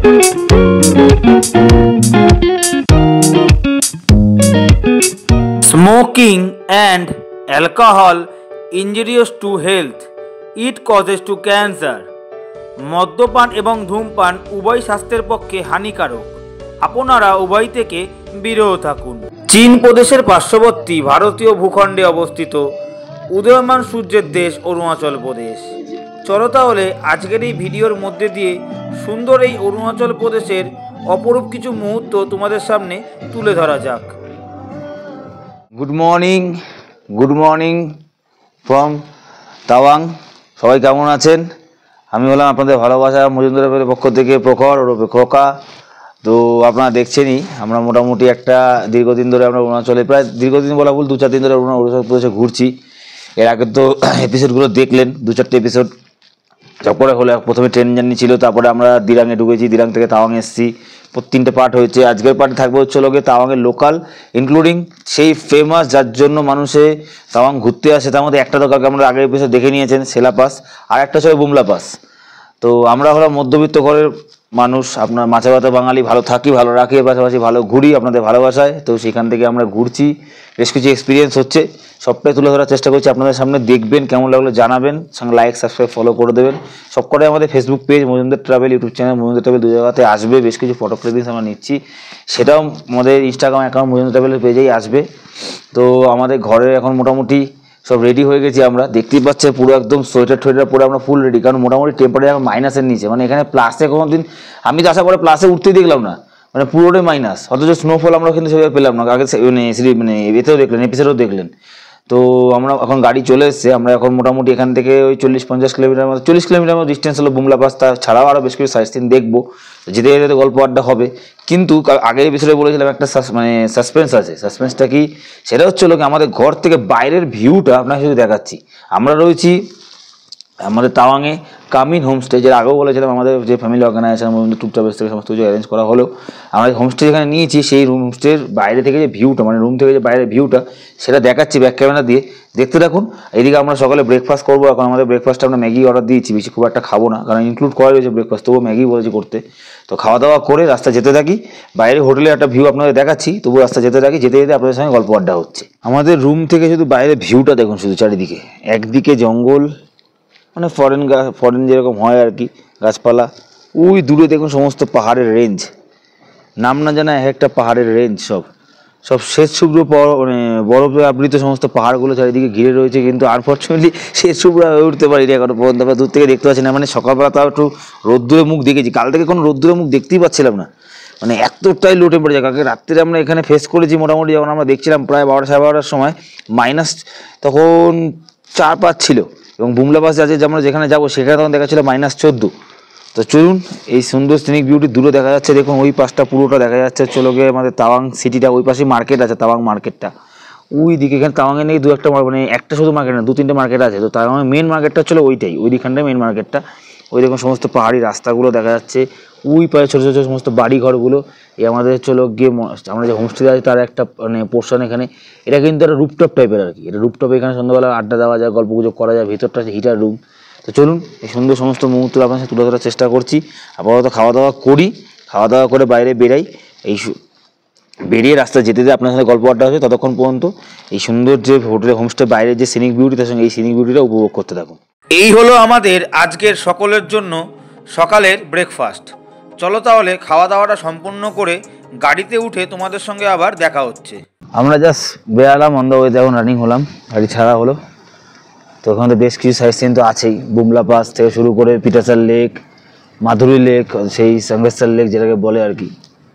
Smoking and alcohol injurious to health. It causes to cancer. মদ্যপান এবং ধূমপান উভয় স্বাস্থ্যের পক্ষে হানিকারক। আপনারা উভয় থেকে বিরত থাকুন। চীন প্রদেশের পার্শ্ববর্তী ভারতীয় ভূখণ্ডে অবস্থিত উদীয়মান সূর্যের দেশ অরুণাচল প্রদেশ। চলো তাহলে আজকের এই ভিডিওর মধ্যে দিয়ে সুন্দর এই অরুণাচল প্রদেশের অপরূপ কিছু মুহূর্ত তোমাদের সামনে তুলে ধরা যাক। Good morning from Tawang. সবাই কেমন আছেন? আমি হলাম আপনাদের ভালোবাসা মজুমদারের পক্ষ থেকে প্রখর ওরফে খোকা। তো আপনারা দেখছেনই আমরা মোটামুটি একটা দীর্ঘদিন ধরে আমরা অরুণাচলে, প্রায় দীর্ঘদিন বলা ভুল, 2-4 দিন ধরে অরুণাচল প্রদেশে ঘুরছি। এর আগে তো এপিসোডগুলো দেখলেন, 2-4টে এপিসোড। তারপরে হলো প্রথমে ট্রেন জার্নি ছিল, তারপরে আমরা দিরাঙে ঢুকেছি, দিরাং থেকে তাওয়াং এসেছি। 3টে পার্ট হয়েছে। আজকের পার্টে থাকবে হচ্ছে লোকে তাওয়াংয়ের লোকাল, ইনক্লুডিং সেই ফেমাস যার জন্য মানুষে তাওয়াং ঘুরতে আসে। তার মধ্যে একটা দোকানকে আমরা আগের এপিসোড দেখে নিয়েছেন, সেলা পাস, আর একটা ছিল বুমলা পাস। তো আমরা হলাম মধ্যবিত্ত ঘরের মানুষ, আপনার মাছে ভাতে বাঙালি, ভালো থাকি, ভালো রাখি, পাশাপাশি ভালো ঘুরি আপনাদের ভালোবাসায়। তো সেখান থেকে আমরা ঘুরছি, বেশ কিছু এক্সপিরিয়েন্স হচ্ছে, সবটাই তুলে ধরার চেষ্টা করছি আপনাদের সামনে। দেখবেন, কেমন লাগলো জানাবেন, সঙ্গে লাইক সাবস্ক্রাইব ফলো করে দেবেন। সবকটাই আমাদের Facebook page Majumdar travel, YouTube channel Majumdar travel, 2 জায়গাতে আসবে। বেশ কিছু ফটো ক্লিপিংস আমরা নিচ্ছি, সেটাও আমাদের ইনস্টাগ্রাম অ্যাকাউন্ট মজুমদার ট্রাভেলের পেজেই আসবে। তো আমাদের ঘরে এখন মোটামুটি সব রেডি হয়ে গেছি আমরা, দেখতেই পাচ্ছি পুরো একদম সোয়েটার পরে আমরা ফুল রেডি, কারণ মোটামুটি টেম্পারেচার মাইনাসের নিচে, মানে এখানে প্লাসে কোনো দিন আমি তো আসার পরে প্লাসে উঠতেই দেখলাম না, মানে পুরোটাই মাইনাস। অথচ স্নোফল আমরা কিন্তু সেভাবে পেলাম না, আগে মানে এতেও দেখলেন, এপিসোডেও দেখলেন। তো আমরা এখন গাড়ি চলে এসছে, আমরা এখন মোটামুটি এখান থেকে ওই 40-50 কিলোমিটার মতো, 40 কিলোমিটার মতো ডিস্টেন্স হলো বুমলা পাস। তা ছাড়াও আরও বেশ কিছু সাইট সিন দেখবো, যেতে যেতে গল্প আড্ডা হবে। কিন্তু আগের এপিসোডে বলেছিলাম একটা মানে সাসপেন্স আছে। সাসপেন্সটা কি? সেটা হচ্ছে লোক আমাদের ঘর থেকে বাইরের ভিউটা আপনাকে শুধু দেখাচ্ছি। আমরা রয়েছি আমাদের তাওয়াংয়ে কামিন হোমস্টে, যেটা আগেও বলেছিলাম আমাদের যে ফ্যামিলি অর্গানাইজেশন ট্যুর ট্রাভেলস থেকে সমস্ত কিছু অ্যারেঞ্জ করা হলো। আমরা হোমস্টে যেখানে নিয়েছি সেই হোমস্টের বাইরে থেকে যে ভিউটা, মানে রুম থেকে যে বাইরের ভিউটা, সেটা দেখাচ্ছি ব্যাক ক্যামেরা দিয়ে, দেখতে থাকুন। এইদিকে আমরা সকালে ব্রেকফাস্ট করবো। এখন আমাদের ব্রেকফাস্টটা আমরা ম্যাগি অর্ডার দিয়েছি, বেশি খুব একটা খাবো না, কারণ ইনক্লুড করা রয়েছে ব্রেকফাস্ট, তবুও ম্যাগি বলেছি করতে। তো খাওয়া দাওয়া করে রাস্তা যেতে থাকি, বাইরে হোটেলে একটা ভিউ আপনাদের দেখাচ্ছি, তবু রাস্তা যেতে থাকি, যেতে যেতে আপনাদের সঙ্গে গল্প আড্ডা হচ্ছে। আমাদের রুম থেকে শুধু বাইরের ভিউটা দেখুন, শুধু চারিদিকে, একদিকে জঙ্গল, মানে ফরেন যেরকম হয় আর কি, গাছপালা। ওই দূরে দেখুন সমস্ত পাহাড়ের রেঞ্জ, নাম না জানা একটা পাহাড়ের রেঞ্জ, সব শেষ শুভ্র মানে বরফে আবৃত সমস্ত পাহাড়গুলো চারিদিকে ঘিরে রয়েছে। কিন্তু আনফর্চুনেটলি শেষ শুভ্র হয়ে উঠতে পারিনি এখনো পর্যন্ত, আমরা দূর থেকে দেখতে পাচ্ছি না। মানে সকালবেলা তাও একটু রোদ্দুরে মুখ দেখেছি, কাল থেকে কোনো রোদ্দুরে মুখ দেখতেই পাচ্ছিলাম না, মানে এতটাই লো টেম্পারেচার। কালকে রাত্রে আমরা এখানে ফেস করেছি মোটামুটি, যখন আমরা দেখছিলাম প্রায় 12-12:30 সময় মাইনাস তখন 4-5 ছিল, এবং বুমলা পাস আছে আমরা যেখানে যাবো সেখানে তখন দেখা ছিল -14। তো চলুন, এই সুন্দর সিনিক বিউটি দূরে দেখা যাচ্ছে, দেখুন ওই পাশটা পুরোটা দেখা যাচ্ছে। চলো গিয়ে আমাদের তাওয়াং সিটিটা, ওই পাশে মার্কেট আছে, তাওয়াং মার্কেটটা ওই দিকে। এখানে তাওয়াংয়ে নেই 2-1টা, মানে একটা শুধু মার্কেট না, 2-3টে মার্কেট আছে। তো তাওয়াংয়ের মেন মার্কেটটা ছিল ওইটাই, ওইখানটায় মেন মার্কেটটা। ওই দেখুন সমস্ত পাহাড়ি রাস্তাগুলো দেখা যাচ্ছে, ওই পাশে ছোটো ছোটো সমস্ত বাড়ি ঘরগুলো। এই আমাদের চলো গিয়ে আমরা যে হোমস্টে আছে তার একটা মানে পোর্শন এখানে, এটা কিন্তু একটা রুপটপ টাইপের আর কি। এটা রুপটপে এখানে সন্ধ্যাবেলা আড্ডা দেওয়া যায়, গল্প গুজব করা যায়, ভিতরটা আছে হিটার রুম। তো চলুন এই সুন্দর সমস্ত মুহূর্ত আপনার সাথে তুলে ধরার চেষ্টা করছি। আপাতত খাওয়া দাওয়া করি, খাওয়া দাওয়া করে বাইরে বেরাই, এই বেরিয়ে রাস্তা যেতে যেতে আপনার সাথে গল্প আড্ডা হবে। ততক্ষণ পর্যন্ত এই সুন্দর যে হোটেলের হোমস্টে বাইরের যে সিনিক বিউটি, তার সঙ্গে এই সিনিক বিউটিটা উপভোগ করতে থাকুন। এই হলো আমাদের আজকের সকলের জন্য সকালের ব্রেকফাস্ট। চলো তাহলে খাওয়া দাওয়াটা সম্পূর্ণ করে গাড়িতে উঠে তোমাদের সঙ্গে আবার দেখা হচ্ছে। আমরা জাস্ট বেরালাম, অন দ্য ওয়ে এখন রানিং হলাম, গাড়ি ছাড়া হলো। তো ওখানে তো বেশ কিছু সাইট সিন তো আছেই, বুমলা পাস থেকে শুরু করে পিটাসার লেক, মাধুরী লেক, সেই সাঙ্গেশ্বর লেক যেটাকে বলে আর কি।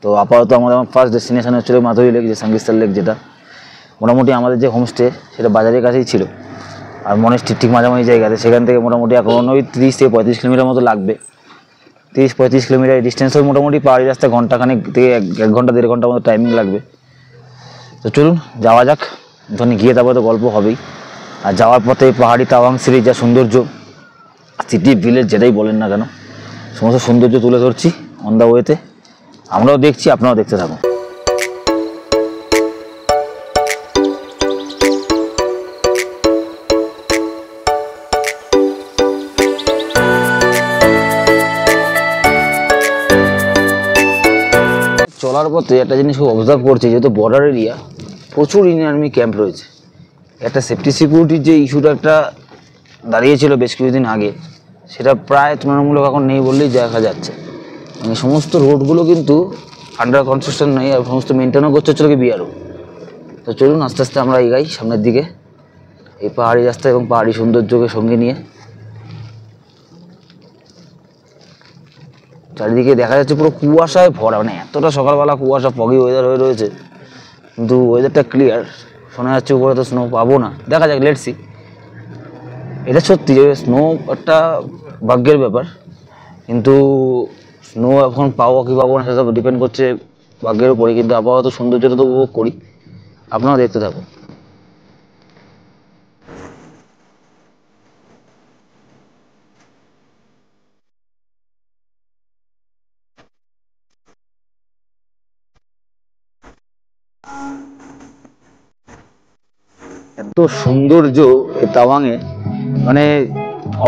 তো আপাতত আমার ফার্স্ট ডেস্টিনেশন হচ্ছিল মাধুরী লেক, যে সাঙ্গেশ্বর লেক, যেটা মোটামুটি আমাদের যে হোমস্টে সেটা বাজারের কাছেই ছিল, আর মনেস্ট্রির ঠিক মাঝামাঝি জায়গাতে। সেখান থেকে মোটামুটি এখন ওই 30-35 কিলোমিটার মতো লাগবে, 30-35 কিলোমিটার ডিস্টেন্স হয় মোটামুটি। পাহাড়ি রাস্তায় ঘন্টাখানেক থেকে 1 ঘন্টা 1.5 ঘন্টার মতো টাইমিং লাগবে। তো চলুন যাওয়া যাক, ওখানে গিয়ে তারপরে তো গল্প হবেই। আর যাওয়ার পথে পাহাড়ি তাওয়াং সিটির যা সৌন্দর্য, সিটি ভিলেজ যেটাই বলেন না কেন, সমস্ত সৌন্দর্য তুলে ধরছি অন দ্য ওয়েতে। আমরাও দেখছি, আপনারাও দেখতে থাকুন। চলার পথে একটা জিনিস খুব অবজার্ভ করছি, যেহেতু বর্ডার এরিয়া, প্রচুর ইন্ডিয়ান আর্মি ক্যাম্প রয়েছে। একটা সেফটি সিকিউরিটির যে ইস্যুটা একটা দাঁড়িয়েছিল বেশ কিছুদিন আগে, সেটা প্রায় তুলনামূলক এখন নেই বললেই দেখা যাচ্ছে। মানে সমস্ত রোডগুলো কিন্তু আন্ডার কনস্ট্রাকশন নেই, আর সমস্ত মেনটেনও করছে হচ্ছে বিআরও। তো চলুন আস্তে আস্তে আমরা এগাই সামনের দিকে, এই পাহাড়ি রাস্তা এবং পাহাড়ি সৌন্দর্যকে সঙ্গে নিয়ে। চারিদিকে দেখা যাচ্ছে পুরো কুয়াশায় ভরা, মানে এতটা সকালবেলা কুয়াশা, ফগি ওয়েদার হয়ে রয়েছে, কিন্তু ওয়েদারটা ক্লিয়ার। শোনা যাচ্ছে উপরে তো স্নো পাবো না, দেখা যাক, লেটস সি। এটা সত্যি যে স্নো একটা ভাগ্যের ব্যাপার, কিন্তু স্নো এখন পাবো কি পাবো না সেটা ডিপেন্ড করছে ভাগ্যের উপরে। কিন্তু আবহাওয়া তো সৌন্দর্যটা তো উপভোগ করি, আপনারা দেখতে থাকুন। এত সৌন্দর্য এই তাওয়াংয়ে, মানে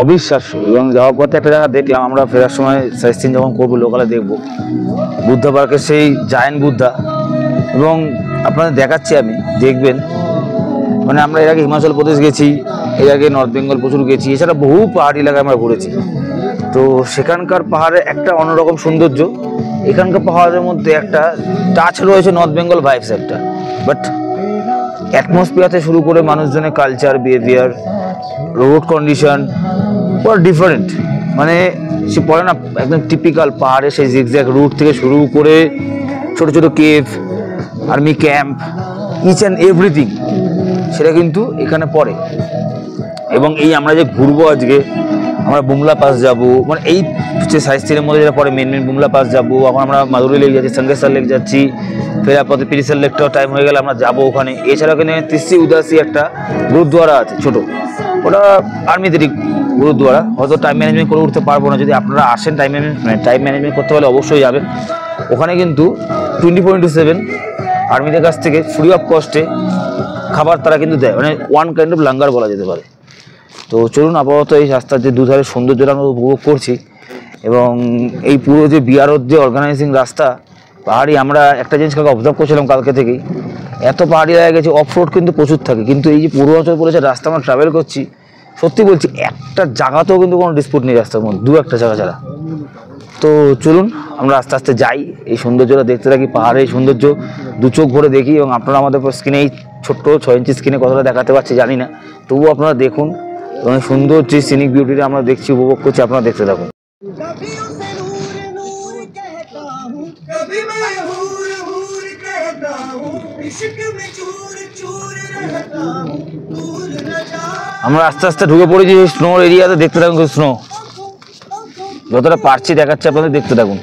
অবিশ্বাস্য। এবং যাওয়ার পথে একটা জায়গা দেখলাম, আমরা ফেরার সময় সাইট সিন যখন করবো লোকালে দেখবো বুদ্ধা পার্কের সেই জায়েন্ট বুদ্ধা। এবং আপনাদের দেখাচ্ছি আমি, দেখবেন। মানে আমরা এর আগে হিমাচল প্রদেশ গেছি, এর আগে নর্থ বেঙ্গল প্রচুর গেছি, এছাড়া বহু পাহাড়ি এলাকায় আমরা ঘুরেছি। তো সেখানকার পাহাড়ে একটা অন্যরকম সৌন্দর্য, এখানকার পাহাড়ের মধ্যে একটা টাচ রয়েছে নর্থ বেঙ্গল ভাইবস একটা। বাট অ্যাটমসফিয়ার থেকে শুরু করে মানুষজনের কালচার, বিহেভিয়ার, রোড কন্ডিশন পুরো ডিফারেন্ট। মানে সে পড়ে না একদম টিপিক্যাল পাহাড়ে সেই জিগজ্যাগ রুট থেকে শুরু করে ছোট ছোট cave, army camp, each and everything সেটা কিন্তু এখানে পড়ে। এবং এই আমরা যে ঘুরবো আজকে, আমরা বুমলা পাস যাব, মানে এই হচ্ছে সাইট সিনের মধ্যে যেটা পরে মেন বুমলা পাস যাবো। এখন আমরা মাদুরি লেক যাচ্ছি, সঙ্গেশ্বর লেক যাচ্ছি, ফেরার পথে পিরিসেল লেকটাও টাইম হয়ে গেলে আমরা যাবো ওখানে। এছাড়া ওখানে তিসি উদাসী একটা গুরুদ্বারা আছে ছোট, ওটা আর্মিদেরই গুরুদ্বারা। হয়তো টাইম ম্যানেজমেন্ট করে উঠতে পারবো না, যদি আপনারা আসেন টাইম ম্যানেজমেন্ট করতে হলে অবশ্যই যাবেন ওখানে। কিন্তু 24/7 আর্মিদের কাছ থেকে ফ্রি অফ কস্টে খাবার তারা কিন্তু দেয়, মানে ওয়ান কাইন্ড অফ লাঙ্গার বলা যেতে পারে। তো চলুন আপাতত এই রাস্তার যে দুধারে সৌন্দর্যটা আমরা উপভোগ করছি, এবং এই পুরো যে বিআরওর যে অর্গানাইজিং রাস্তা পাহাড়ি, আমরা একটা জিনিস কালকে অবজার্ভ করছিলাম কালকে থেকেই, এত পাহাড়ি জায়গা গেছে, অফ রোড কিন্তু প্রচুর থাকে। কিন্তু এই যে পূর্বাঞ্চল বলে যে রাস্তা আমরা ট্রাভেল করছি, সত্যি বলছি একটা জায়গাতেও কিন্তু কোনো ডিসপুট নেই রাস্তার মধ্যে, দু একটা জায়গা ছাড়া। তো চলুন আমরা আস্তে আস্তে যাই, এই সৌন্দর্যটা দেখতে থাকি, পাহাড়ের সৌন্দর্য দু চোখ ভরে দেখি। এবং আপনারা আমাদের স্ক্রিনে এই ছোট্ট 6 ইঞ্চি স্ক্রিনে কতটা দেখাতে পারছি জানি না, তবুও আপনারা দেখুন। এবং সুন্দর যে সিনিক বিউটিটা আমরা দেখছি, উপভোগ করছি, আপনারা দেখতে থাকুন। আমরা আস্তে আস্তে ঢুকে পড়েছি স্নোর এরিয়াতে, দেখতে থাকুন স্নো, যতটা পারছি দেখাচ্ছি আপনাদের, দেখতে থাকুন।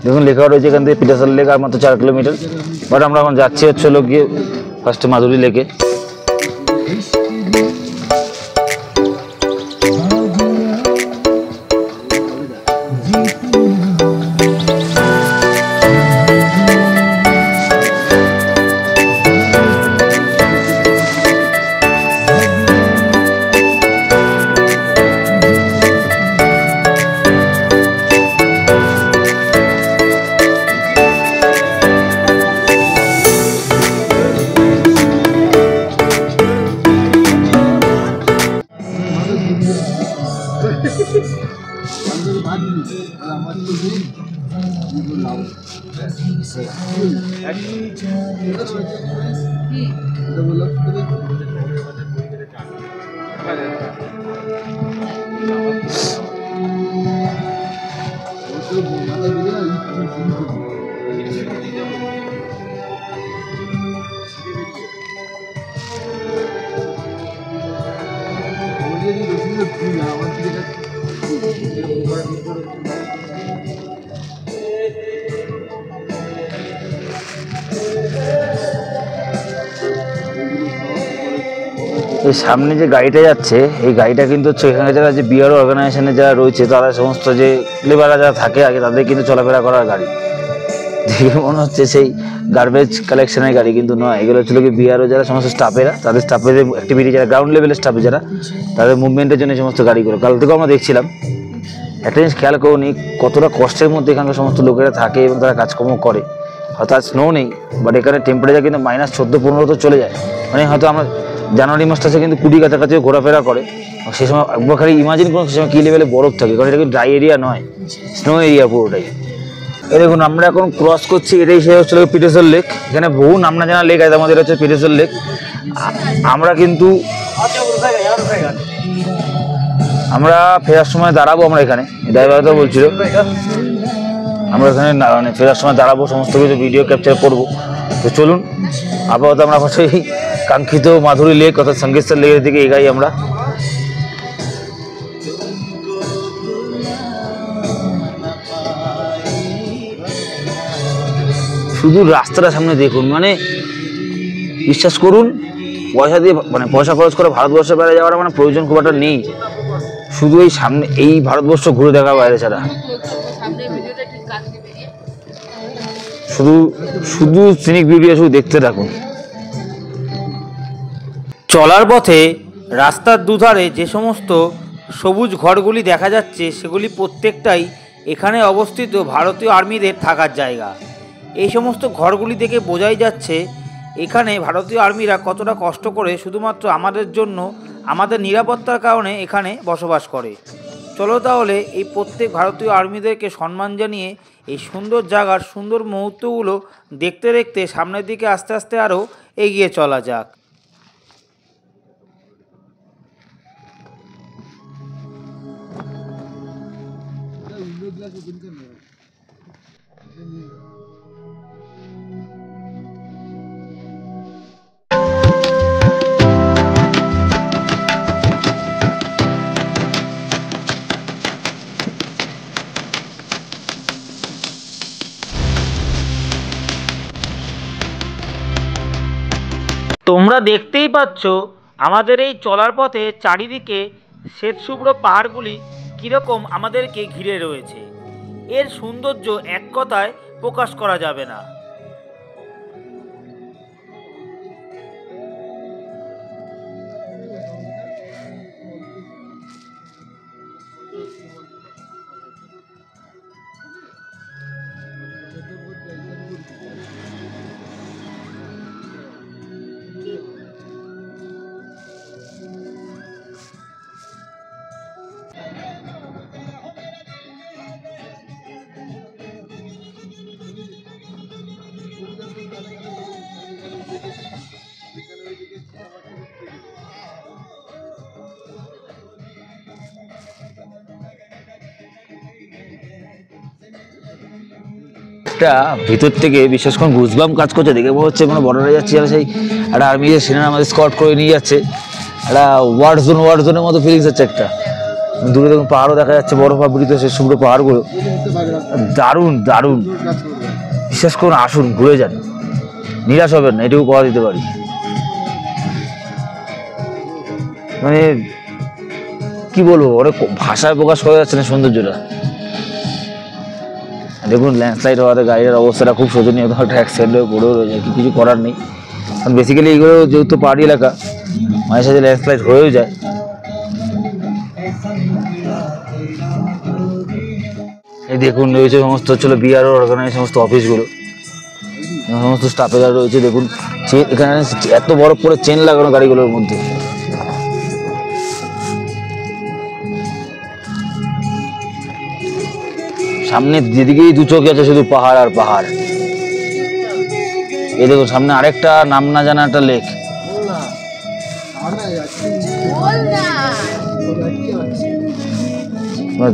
দেখুন লেখা রয়েছে এখান থেকে পিটাসার লেক আর মাত্র 4 কিলোমিটার। বাট আমরা এখন যাচ্ছি হচ্ছে হলো গিয়ে ফার্স্টে মাধুরী লেকে। এই সামনে যে গাড়িটা যাচ্ছে, এই গাড়িটা কিন্তু হচ্ছে এখানে যারা যে বিআরও অর্গানাইজেশনে যারা রয়েছে, তারা সমস্ত যে লেবাররা যারা থাকে আগে, তাদের কিন্তু চলাফেরা করার গাড়ি। দেখে মনে হচ্ছে সেই গার্বেজ কালেকশনের গাড়ি, কিন্তু নয়, এগুলো ছিল কি বিআরও যারা সমস্ত স্টাফেরা, তাদের স্টাফেদের অ্যাক্টিভিটি, যারা গ্রাউন্ড লেভেলের স্টাফে যারা, তাদের মুভমেন্টের জন্য এই সমস্ত গাড়িগুলো। কাল থেকেও আমরা দেখছিলাম। একটা জিনিস খেয়াল করুন, কতটা কষ্টের মধ্যে এখানকার সমস্ত লোকেরা থাকে এবং তারা কাজকর্ম করে। হয়তো আজ স্নো নেই, বাট এখানে টেম্পারেচার কিন্তু -14-15 তো চলে যায়। মানে হয়তো আমরা জানুয়ারি মাসটাতে কিন্তু 20 কাছাকাছিও ঘোরাফেরা করে। সে সময় একবার খালি ইমাজিন করুন সে সময় কী লেভেলে বরফ থাকে, কারণ এটা কিন্তু ড্রাই এরিয়া নয়, স্নো এরিয়া পুরোটাই। এই দেখুন আমরা এখন ক্রস করছি, এটাই সে হচ্ছে পিটেশ্বর লেক। এখানে বহু নামনা জানা লেক আছে, আমাদের হচ্ছে পিটেশ্বর লেক। আমরা কিন্তু আমরা ফেরার সময় দাঁড়াবো, আমরা এখানে ড্রাইভার তো বলছিল আমরা এখানে মানে ফেরার সময় দাঁড়াবো, সমস্ত কিছু ভিডিও ক্যাপচার করবো। তো চলুন আপাতত আমরা সেই কাঙ্ক্ষিত মাধুরী লেক অর্থাৎ সঙ্গেশ্বর লেকের দিকে এগাই আমরা। শুধু রাস্তাটা সামনে দেখুন, মানে বিশ্বাস করুন পয়সা দিয়ে মানে পয়সা খরচ করে ভারতবর্ষের বাইরে যাওয়ার মানে প্রয়োজন খুব একটা নেই। শুধু এই সামনে এই ভারতবর্ষ ঘুরে দেখা বাইরে ছাড়া শুধু শুধু সিনিক বিউটি শুধু দেখতে থাকুন। চলার পথে রাস্তার দুধারে যে সমস্ত সবুজ ঘরগুলি দেখা যাচ্ছে সেগুলি প্রত্যেকটাই এখানে অবস্থিত ভারতীয় আর্মিদের থাকার জায়গা। এই সমস্ত ঘরগুলি দেখে বোঝাই যাচ্ছে এখানে ভারতীয় আর্মিরা কতটা কষ্ট করে শুধুমাত্র আমাদের জন্য, আমাদের নিরাপত্তার কারণে এখানে বসবাস করে। চলো তাহলে এই প্রত্যেক ভারতীয় আর্মিদেরকে সম্মান জানিয়ে এই সুন্দর জায়গার সুন্দর মুহূর্তগুলো দেখতে দেখতে সামনের দিকে আস্তে আস্তে আরও এগিয়ে চলা যাক। তোমরা দেখতেই পাচ্ছ আমাদের এই চলার পথে চারিদিকে শ্বেতশুভ্র পাহাড়গুলি কীরকম আমাদেরকে ঘিরে রয়েছে। এর সৌন্দর্য এক কথায় প্রকাশ করা যাবে না। একটা ভিতর থেকে বিশেষ করে গুজবাম কাজ করছে, দেখে মনে হচ্ছে কোনো বর্ডারে যাচ্ছে, আর সেই একটা আর্মিদের সেনা আমাদের স্কট করে নিয়ে যাচ্ছে, একটা ওয়ার জোনের মতো ফিলিংস হচ্ছে একটা। দূরে দেখুন পাহাড়ও দেখা যাচ্ছে, বরফ আবৃত সেই শুভ্র পাহাড়গুলো, দারুণ দারুণ। বিশ্বাস করুন, আসুন ঘুরে যান, নিরাশ হবেন না, এটুকু কথা দিতে পারি। মানে কি বলবো, অনেক ভাষায় প্রকাশ করা যাচ্ছে না সৌন্দর্যটা। দেখুন ল্যান্ডস্লাইড হওয়াতে গাড়ির অবস্থাটা খুব শোচনীয়, একটা অ্যাক্সিডেন্ট হয়ে পড়েও রয়েছে, কিছু করার নেই। কারণ বেসিক্যালি এইগুলো যেহেতু পাহাড়ি এলাকা, মাঝে সাথে ল্যান্ডস্লাইড হয়েও যায়। এই দেখুন রয়েছে সমস্ত হচ্ছিল বিআরও অর্গানাইজ সমস্ত অফিসগুলো, সমস্ত স্টাফেরা রয়েছে। দেখুন এখানে এত বরফ করে চেন লাগানো গাড়িগুলোর মধ্যে। সামনে যেদিকেই দু চোখে আছে শুধু পাহাড় আর পাহাড়। এই দেখুন সামনে আরেকটা নাম না জানা একটা লেক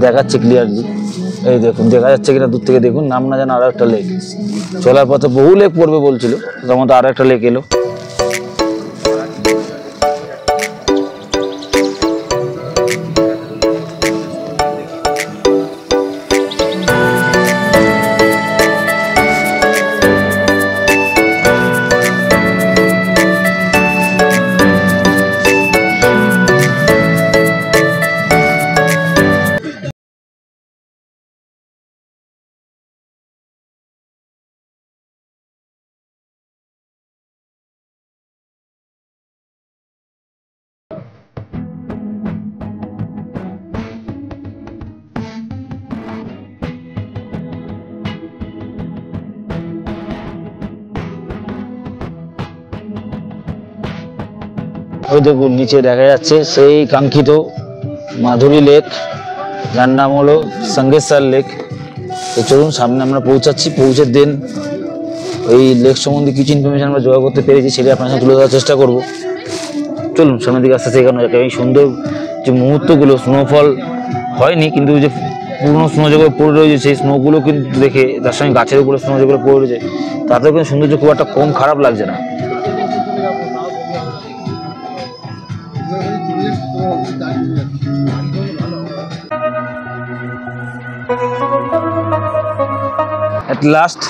দেখাচ্ছে ক্লিয়ারলি। এই দেখুন দেখা যাচ্ছে কিনা দূর থেকে, দেখুন নাম না জানা আরো একটা লেক। চলার পথে বহু লেক পড়বে বলছিল, তখন তো আরো একটা লেক এলো। ওই দেখুন নিচে দেখা যাচ্ছে সেই কাঙ্ক্ষিত মাধুরী লেক, যার নাম হলো সঙ্গেশ্বর লেক। তো চলুন সামনে আমরা পৌঁছাচ্ছি, পৌঁছে দেন ওই লেক সম্বন্ধে কিছু ইনফরমেশন আমরা জোগাড় করতে পেরেছি সেটা আপনার সাথে তুলে ধরার চেষ্টা করব। চলুন সামনের দিকে আস্তে আস্তে এখানে এই সুন্দর যে মুহূর্তগুলো, স্নোফল হয়নি কিন্তু যে পুরনো স্নো যেগুলো পড়ে রয়েছে সেই স্নোগুলো কিন্তু দেখে, তার সঙ্গে গাছের উপরে স্নো যেগুলো পড়ে রয়েছে তাতেও কিন্তু সৌন্দর্য খুব একটা কম খারাপ লাগছে না। এট লাস্ট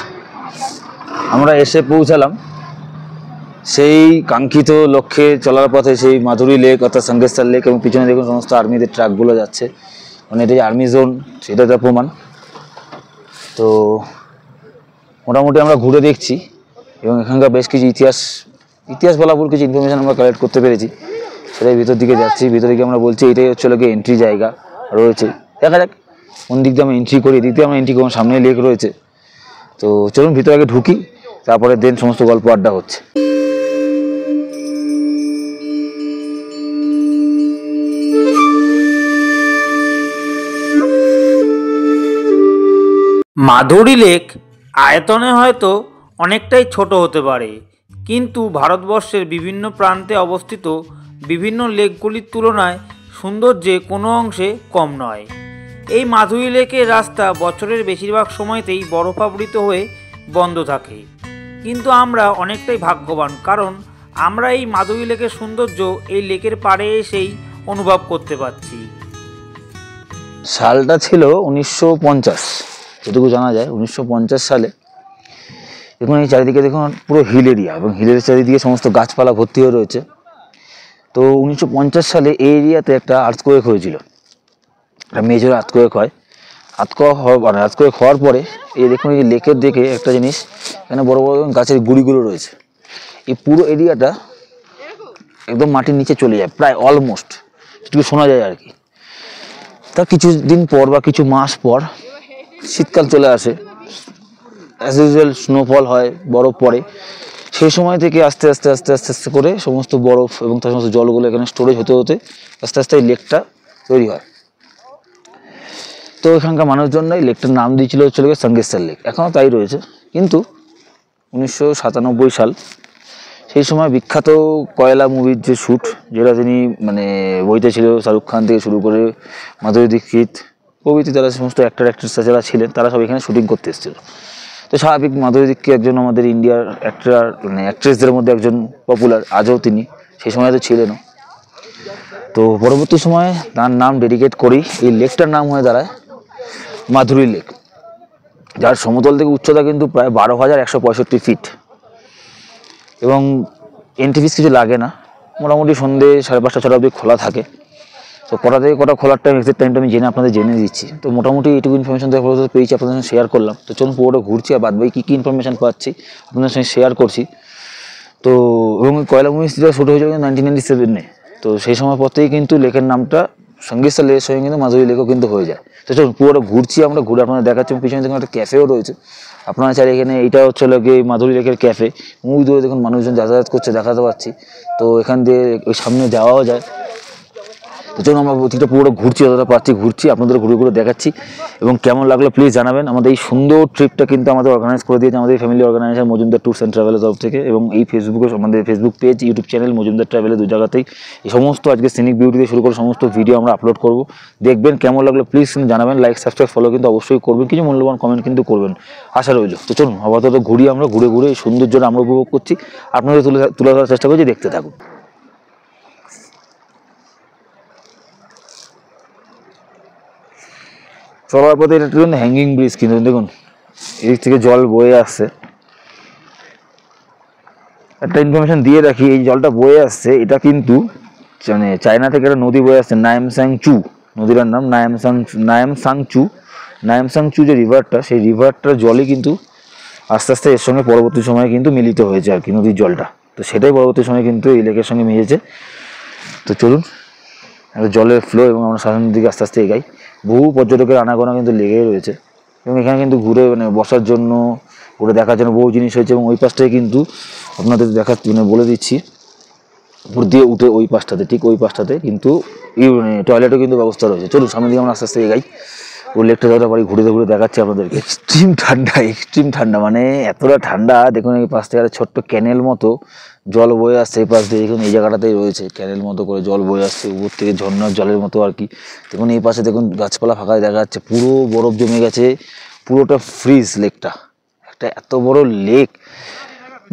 আমরা এসে পৌঁছালাম সেই কাঙ্ক্ষিত লক্ষ্যে চলার পথে, সেই মাধুরী লেক অর্থাৎ সঙ্গেশ্বর লেক। এবং পিছনে দেখুন সমস্ত আর্মিদের ট্রাকগুলো যাচ্ছে, মানে এটা যে আর্মি জোন সেটা তার প্রমাণ। তো মোটামুটি আমরা ঘুরে দেখছি এবং এখানকার বেশ কিছু ইতিহাস বলা ভুল, কিছু ইনফরমেশান আমরা কালেক্ট করতে পেরেছি। সেটাই ভিতর দিকে যাচ্ছি। ভিতরে গিয়ে আমরা বলছি এটাই হচ্ছে লোকে এন্ট্রি জায়গা রয়েছে, দেখা যাক কোন দিক দিয়ে আমরা এন্ট্রি করি। এদিক দিয়ে আমরা এন্ট্রি করবো, সামনে লেক রয়েছে। তো চলুন ভিতরে আগে ঢুকি, তারপরে দেন সমস্ত গল্প আড্ডা হচ্ছে। মাধুরী লেক আয়তনে হয়তো অনেকটাই ছোট হতে পারে, কিন্তু ভারতবর্ষের বিভিন্ন প্রান্তে অবস্থিত বিভিন্ন লেকগুলির তুলনায় সৌন্দর্যে কোনো অংশে কম নয়। এই মাধুরী লেকের রাস্তা বছরের বেশিরভাগ সময়তেই বরফাবৃত হয়ে বন্ধ থাকে, কিন্তু আমরা অনেকটাই ভাগ্যবান, কারণ আমরা এই মাধুরী লেকের সৌন্দর্য এই লেকের পাড়ে এসেই অনুভব করতে পারছি। সালটা ছিল 1950, যেটুকু জানা যায় 1950 সালে। দেখুন এই চারিদিকে দেখুন পুরো হিল এরিয়া, এবং হিলের চারিদিকে সমস্ত গাছপালা ভর্তি হয়ে রয়েছে। তো 1950 সালে এই এরিয়াতে একটা আর্থকোয়েক হয়েছিল, একটা মেজর আর্থকোয়েক হয়। আর্থকোয়েক হওয়ার পরে এই দেখুন এই লেকের দিকে একটা জিনিস, এখানে বড় বড় গাছের গুঁড়িগুলো রয়েছে। এই পুরো এরিয়াটা একদম মাটির নিচে চলে যায়, প্রায় অলমোস্ট, যেটুকু শোনা যায় আর কি। তার কিছুদিন পর বা কিছু মাস পর শীতকাল চলে আসে, অ্যাজ ইউজুয়াল স্নোফল হয়, বরফ পড়ে। সেই সময় থেকে আস্তে আস্তে আস্তে আস্তে আস্তে করে সমস্ত বরফ এবং তার সমস্ত জলগুলো এখানে স্টোরেজ হতে হতে আস্তে আস্তে এই লেকটা তৈরি হয়। তো এখানকার মানুষজন এই লেকটার নাম দিয়েছিল হচ্ছে সঙ্গেশ্বর লেক, এখনও তাই রয়েছে। কিন্তু 1997 সাল, সেই সময় বিখ্যাত কয়লা মুভির যে শ্যুট, যেটা তিনি মানে বইতে ছিল, শাহরুখ খান থেকে শুরু করে মাধুরী দীক্ষিত প্রভৃতি যারা সমস্ত অ্যাক্ট্রেস যারা ছিলেন তারা সব এখানে শুটিং করতে এসেছিল। তো স্বাভাবিক মাধুরী দীক্ষিত একজন আমাদের ইন্ডিয়ার অ্যাক্ট্রেসদের মধ্যে একজন পপুলার, আজও তিনি, সেই সময় তো ছিলেনও। তো পরবর্তী সময়ে তার নাম ডেডিকেট করেই এই লেকটার নাম হয়ে দাঁড়ায় মাধুরী লেক, যার সমতল থেকে উচ্চতা কিন্তু প্রায় 12,165 ফিট। এবং এন্ট্রি ফিস কিছু লাগে না, মোটামুটি সন্ধ্যে 5:30 6টা অবধি খোলা থাকে। তো কটা থেকে কটা খোলার টাইম, এক্সাক্ট টাইমটা আমি আপনাদের জেনে দিচ্ছি। তো মোটামুটি এইটুকু ইনফরমেশন পেয়েছি, আপনাদের সঙ্গে শেয়ার করলাম। তো চলুন পুরোটা ঘুরছি, আর বাদ বাকি কী কী ইনফরমেশন পাচ্ছি আপনাদের সঙ্গে শেয়ার করছি। তো এবং কয়লা মুভি যেটা শুরু হয়েছিল 1997-এ, তো সেই সময় পর থেকেই কিন্তু লেকের নামটা সঙ্গেশ্বর লেকের সঙ্গে কিন্তু মাধুরী লেকও কিন্তু হয়ে যায়। তো চলুন পুরোটা ঘুরছি আমরা, ঘুরে আপনাদের দেখাচ্ছি। পিছনে দেখুন একটা ক্যাফেও রয়েছে, আপনারা চাইলে এখানে, এইটা হচ্ছে লোকে মাধুরী লেকের ক্যাফে। মুখ দূরে দেখুন মানুষজন যাতায়াত করছে, দেখাতে পাচ্ছি। তো এখান দিয়ে ওই সামনে যাওয়াও যায়। তো চলুন আমরা প্রতিটা পুরোটা ঘুরছি, যতটা পাচ্ছি ঘুরছি, আপনাদের ঘুরে ঘুরে দেখাচ্ছি। এবং কেমন লাগলো প্লিজ জানাবেন। আমাদের এই সুন্দর ট্রিপটা কিন্তু আমাদের অর্গানাইজ করে দিয়েছে আমাদের family organisation Majumdar tours and ট্রাভেলের তরফ থেকে। এবং এই ফেসবুকে, আমাদের Facebook page, YouTube channel Majumdar ট্রাভেলের দু জায়গাতেই এই সমস্ত আজকে সিনিক বিউটি থেকে শুরু করে সমস্ত ভিডিও আমরা আপলোড করব। দেখবেন কেমন লাগলো প্লিজ জানাবেন। লাইক, সাবস্ক্রাইব, ফলো কিন্তু অবশ্যই করবেন, কিছু মূল্যবান কমেন্ট কিন্তু করবেন, আশা রইল। তো চলুন আপাতত ঘুরি আমরা, ঘুরে ঘুরে এই সৌন্দর্যটা আমরা উপভোগ করছি, আপনাদের তুলে ধরার চেষ্টা করছি, দেখতে থাকুন। চলার পথে এটা কিন্তু হ্যাঙ্গিং ব্রিজ, কিন্তু দেখুন এদিক থেকে জল বয়ে আসছে। একটা ইনফরমেশন দিয়ে রাখি, এই জলটা বয়ে আসছে এটা কিন্তু মানে চায়না থেকে একটা নদী বয়ে আসছে, নায়ামসাংচু নদীটার নাম, নায়ামসাংচু যে রিভারটা, সেই রিভারটার জলই কিন্তু আস্তে আস্তে এর সঙ্গে পরবর্তী সময়ে কিন্তু মিলিত হয়েছে আর কি, নদীর জলটা। তো সেটাই পরবর্তী সময়ে কিন্তু এই লেকের সঙ্গে মিশেছে। তো চলুন একটা জলের ফ্লো, এবং আমরা সামনের দিকে আস্তে আস্তে এগাই। বহু পর্যটকের আনাগোনা কিন্তু লেগেই রয়েছে, এবং এখানে কিন্তু ঘুরে মানে বসার জন্য, ঘুরে দেখার জন্য বহু জিনিস হয়েছে। এবং ওই পাশটায় কিন্তু আপনাদের বলে দিচ্ছি, উপর দিয়ে উঠে ওই পাশটাতে, ঠিক ওই পাশটাতে কিন্তু টয়লেটও কিন্তু ব্যবস্থা রয়েছে। চলুন সামনে দিকে আমরা আস্তে আস্তে এগাই। ওই লেকটা যতটা বাড়ি ঘুরে ঘুরে দেখাচ্ছি আপনাদেরকে। এক্সট্রিম ঠান্ডা, মানে এতটা ঠান্ডা। দেখুন এই পাশ থেকে একটা ছোট্ট ক্যানেল মতো জল বয়ে আসছে এই পাশ দিয়ে। দেখুন এই জায়গাটাতেই রয়েছে ক্যানেল মতো করে জল বয়ে আসছে উপর থেকে, ঝর্ণার জলের মতো আর কি। দেখুন এই পাশে দেখুন গাছপালা ফাঁকা দেখা যাচ্ছে, পুরো বরফ জমে গেছে, পুরোটা ফ্রিজ লেকটা। একটা এত বড় লেক,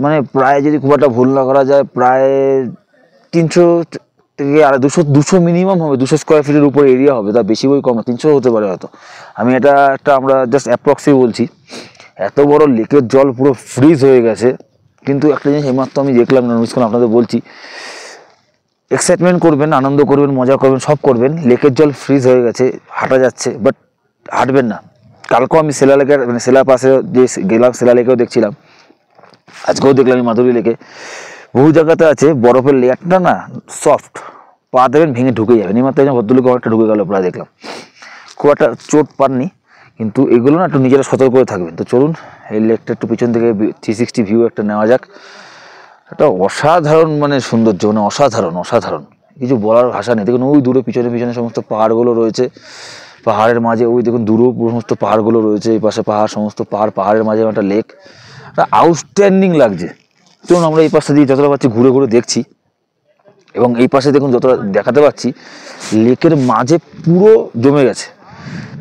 মানে প্রায় যদি খুব একটা ভুল না করা যায় প্রায় 300 থেকে 200 মিনিমাম হবে, 200 স্কোয়ার ফিটের উপর এরিয়া হবে, তা বেশি বই কম, 300 হতে পারে হয়তো। আমি এটা একটা আমরা জাস্ট অ্যাপ্রক্সি বলছি। এত বড় লেকের জল পুরো ফ্রিজ হয়ে গেছে। কিন্তু একটা জিনিস এইমাত্র আমি দেখলাম, নোটিস করলাম, আপনাদের বলছি, এক্সাইটমেন্ট করবেন, আনন্দ করবেন, মজা করবেন, সব করবেন, লেকের জল ফ্রিজ হয়ে গেছে, হাঁটা যাচ্ছে, বাট হাঁটবেন না। কালকেও আমি সেলা লেকের মানে সেলার পাশে যে গেলাম, সেলা লেকেও দেখছিলাম, আজকেও দেখলাম এই মাধুরী লেকে। বহু জায়গাতে আছে বরফের লেয়ারটা না সফট, পা দেবেন ভেঙে ঢুকে যাবেন। এইমাত্র একজন ভদ্রলোক অনেকটা ঢুকে গেল প্রায়, দেখলাম খুব একটা চোট পাননি। কিন্তু এগুলো না একটু নিজেরা সতর্ক করে থাকবেন। তো চলুন এই লেকটা একটু পিছন থেকে 360 ভিউ একটা নেওয়া যাক। একটা অসাধারণ মানে সৌন্দর্য, মানে অসাধারণ, কিছু বলার ভাষা নেই। দেখুন ওই দূরে পিছনে পিছনে সমস্ত পাহাড়গুলো রয়েছে, পাহাড়ের মাঝে ওই দেখুন দূরেও সমস্ত পাহাড়গুলো রয়েছে, এই পাশে পাহাড়, সমস্ত পাহাড়ের মাঝে একটা লেক, একটা আউটস্ট্যান্ডিং লাগছে। চলুন আমরা এই পাশটা দিয়ে যতটা পাচ্ছি ঘুরে ঘুরে দেখছি। এবং এই পাশে দেখুন যতটা দেখাতে পাচ্ছি লেকের মাঝে পুরো জমে গেছে।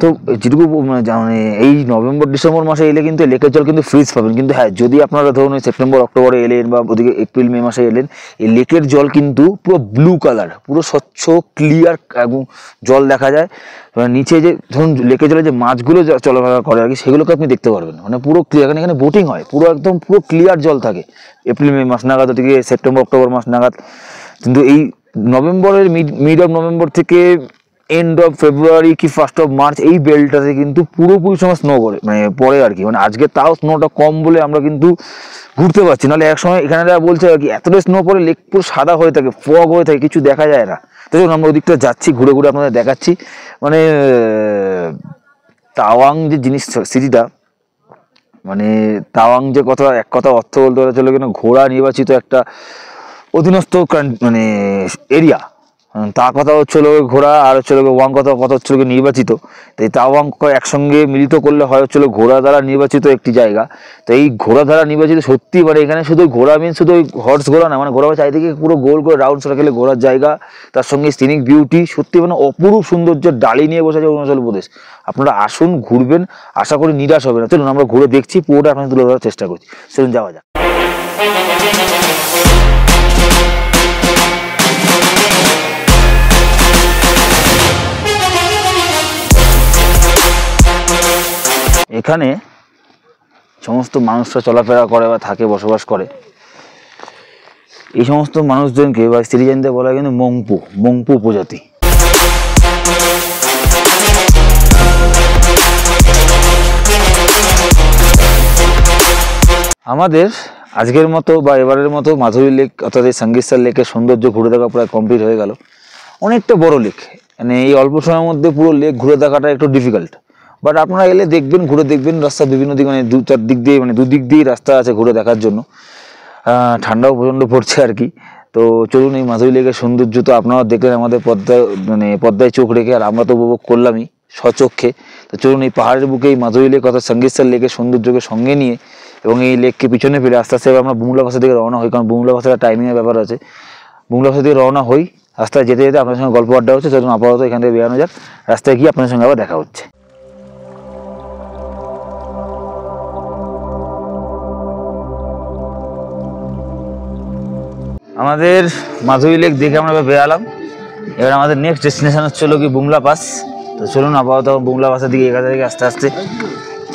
তো যেটুকু মানে এই নভেম্বর ডিসেম্বর মাসে এলে কিন্তু লেকের জল কিন্তু ফ্রিজ পাবেন। কিন্তু হ্যাঁ, যদি আপনারা ধরুন ওই সেপ্টেম্বর অক্টোবরে এলেন বা ওদিকে এপ্রিল মে মাসে এলেন, এই লেকের জল কিন্তু পুরো ব্লু কালার, পুরো স্বচ্ছ ক্লিয়ার এবং জল দেখা যায়। নিচে যে ধরুন লেকের জলে যে মাছগুলো চলাফেরা করে আর কি, সেগুলোকে আপনি দেখতে পারবেন, মানে পুরো ক্লিয়ার। এখানে বোটিং হয়, পুরো একদম পুরো ক্লিয়ার জল থাকে এপ্রিল মে মাস নাগাদ, ওদিকে সেপ্টেম্বর অক্টোবর মাস নাগাদ। কিন্তু এই নভেম্বরের মিড অফ নভেম্বর থেকে এন্ড অফ ফেব্রুয়ারি কি ফার্স্ট অফ মার্চ এই বেলটাতে কিন্তু পুরোপুরি সময় স্নো পড়ে, মানে পড়ে আর কি। মানে আজকে তাও স্নোটা কম বলে আমরা কিন্তু ঘুরতে পারছি, নাহলে এক সময় এখানে বলছে আর কি এতটাই স্নো পড়ে লেক পুরো সাদা হয়ে থাকে, ফগ হয়ে থাকে, কিছু দেখা যায় না। তো আমরা ওদিকটা যাচ্ছি, ঘুরে ঘুরে আপনাদের দেখাচ্ছি। মানে তাওয়াং যে জিনিস সিটিটা, মানে তাওয়াং যে কথা, এক কথা অর্থ বলতে পারে চলে কিনা ঘোড়া নির্বাচিত একটা অধীনস্থ মানে এরিয়া। তা কথা হচ্ছিল ঘোড়া, আর হচ্ছিল ওয়াং কথা হচ্ছিল নির্বাচিত। তো এই তাওয়াং একসঙ্গে মিলিত করলে হয় হচ্ছিল ঘোড়া দ্বারা নির্বাচিত একটি জায়গা। তো এই ঘোড়া দ্বারা নির্বাচিত সত্যি, মানে এখানে শুধু ঘোড়া মিন শুধু ওই হর্স ঘোড়া না, মানে ঘোড়া চারিদিকে পুরো গোল করে রাউন্ড সার্কেলে ঘোড়ার জায়গা, তার সঙ্গে সিনিক বিউটি, সত্যি মানে অপরূপ সৌন্দর্য ডালি নিয়ে বসে আছে অরুণাচল প্রদেশ। আপনারা আসুন, ঘুরবেন, আশা করি নিরাশ হবে না। চলুন আমরা ঘুরে দেখছি, পুরোটা আপনাদের তুলে ধরার চেষ্টা করছি। চলুন যাওয়া যাক। এখানে সমস্ত মানুষরা চলাফেরা করে বা থাকে, বসবাস করে। এই সমস্ত মানুষজনকে বা সিটিজেনদের বলা হয় কিন্তু মংপু উপজাতি। আমাদের আজকের মতো বা এবারের মতো মাধুরী লেক অর্থাৎ এই সঙ্গীতসার লেকের সৌন্দর্য ঘুরে দেখা প্রায় কমপ্লিট হয়ে গেল। অনেকটা বড় লেক, মানে এই অল্প সময়ের মধ্যে পুরো লেক ঘুরে দেখাটা একটু ডিফিকাল্ট। বাট আপনারা এলে দেখবেন, ঘুরে দেখবেন, রাস্তা বিভিন্ন দিক, মানে চার দিক দিয়ে, মানে দুদিক দিয়েই রাস্তা আছে ঘুরে দেখার জন্য। ঠান্ডাও প্রচণ্ড পড়ছে আর কি। তো চলুন এই মাধুরী লেকের সৌন্দর্য তো আপনারা দেখলেন আমাদের পদ্মায় চোখ রেখে, আর আমরা তো উপভোগ করলামই স্বচক্ষে। তো চলুন এই পাহাড়ের বুকে এই মাধুরী লেক অর্থাৎ সঙ্গীতসার লেকের সৌন্দর্যকে সঙ্গে নিয়ে এবং এই লেককে পিছনে ফেলে আস্তে আস্তে আমরা বুমলা ভাষা থেকে রওনা হই, কারণ বুমলা ভাষার টাইমিংয়ের ব্যাপার আছে। বুমলা ভাষা থেকে রওনা হই, রাস্তায় যেতে যেতে আপনার সঙ্গে গল্প আড্ডা হচ্ছে। চলুন আপাতত এখান থেকে বেরানো যাক, রাস্তায় গিয়ে আপনার সঙ্গে আবার দেখা হচ্ছে। আমাদের মাধুরী লেক দেখে আমরা এবার বেরালাম। এবার আমাদের নেক্সট ডেস্টিনেশন হচ্ছিল কি বুমলা পাস। তো চলুন আপাতত বুমলা পাসের দিকে এখান থেকে আস্তে আস্তে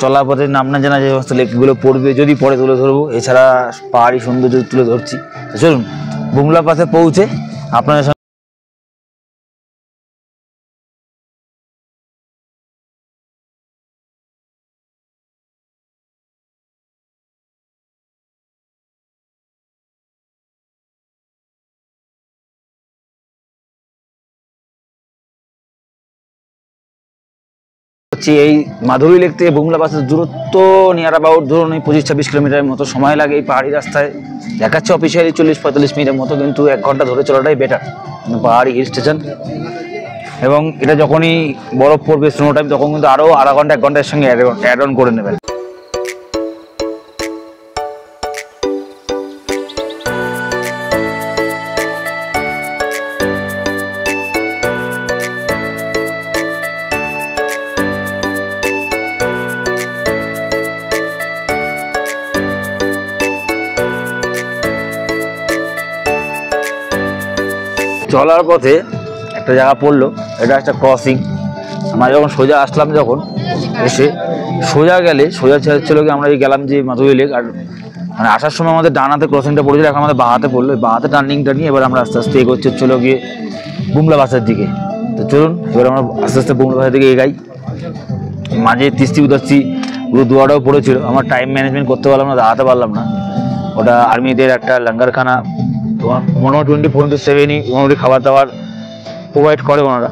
চলার পথে নাম না জানা যে সমস্ত লেকগুলো পড়বে, যদি পরে তুলে ধরবো, এছাড়া পাহাড়ি সৌন্দর্য তুলে ধরছি। তো চলুন বুমলা পাসে পৌঁছে আপনাদের সঙ্গে করছি এই মাধুরী লেক থেকে বুমলা পাসের দূরত্ব নিয়ার অ্যাবাউট ধরুন 25-26 কিলোমিটারের মতো সময় লাগে। এই পাহাড়ি রাস্তায় দেখাচ্ছে অফিসিয়ালি 40-45 মিনিটের মতো, কিন্তু 1 ঘন্টা ধরে চলাটাই বেটার। পাহাড়ি হিল স্টেশন, এবং এটা যখনই বরফ পড়বে স্নো টাইম তখন কিন্তু আরও আধা ঘন্টা 1 ঘন্টার সঙ্গে অ্যাড অন করে নেবেন। চলার পথে একটা জায়গা পড়লো, এটা একটা ক্রসিং। আমরা যখন সোজা আসলাম, যখন এসে সোজা গেলে সোজা ছিল কি আমরা গেলাম যে মাধুরী লেক, আর মানে আসার সময় আমাদের ডান হাতে ক্রসিংটা পড়েছিল, এখন আমাদের বাঁ হাতে পড়লো। বাঁ হাতে টার্নিংটা নিয়ে এবার আমরা আস্তে আস্তে এগোচ্ছে চলো গিয়ে বুমলা পাসের দিকে। তো চলুন এবার আমরা আস্তে আস্তে বুমলা পাসের দিকে এগাই। মাঝে তিস্তি উদাস্তি পুরো দুয়াটাও পড়েছিল, আমার টাইম ম্যানেজমেন্ট করতে পারলাম না, দাঁড়াতে পারলাম না। ওটা আর্মিদের একটা লঙ্গারখানা, মনে হয় 24/7ই মোটামুটি খাবার দাবার প্রোভাইড করে ওনারা।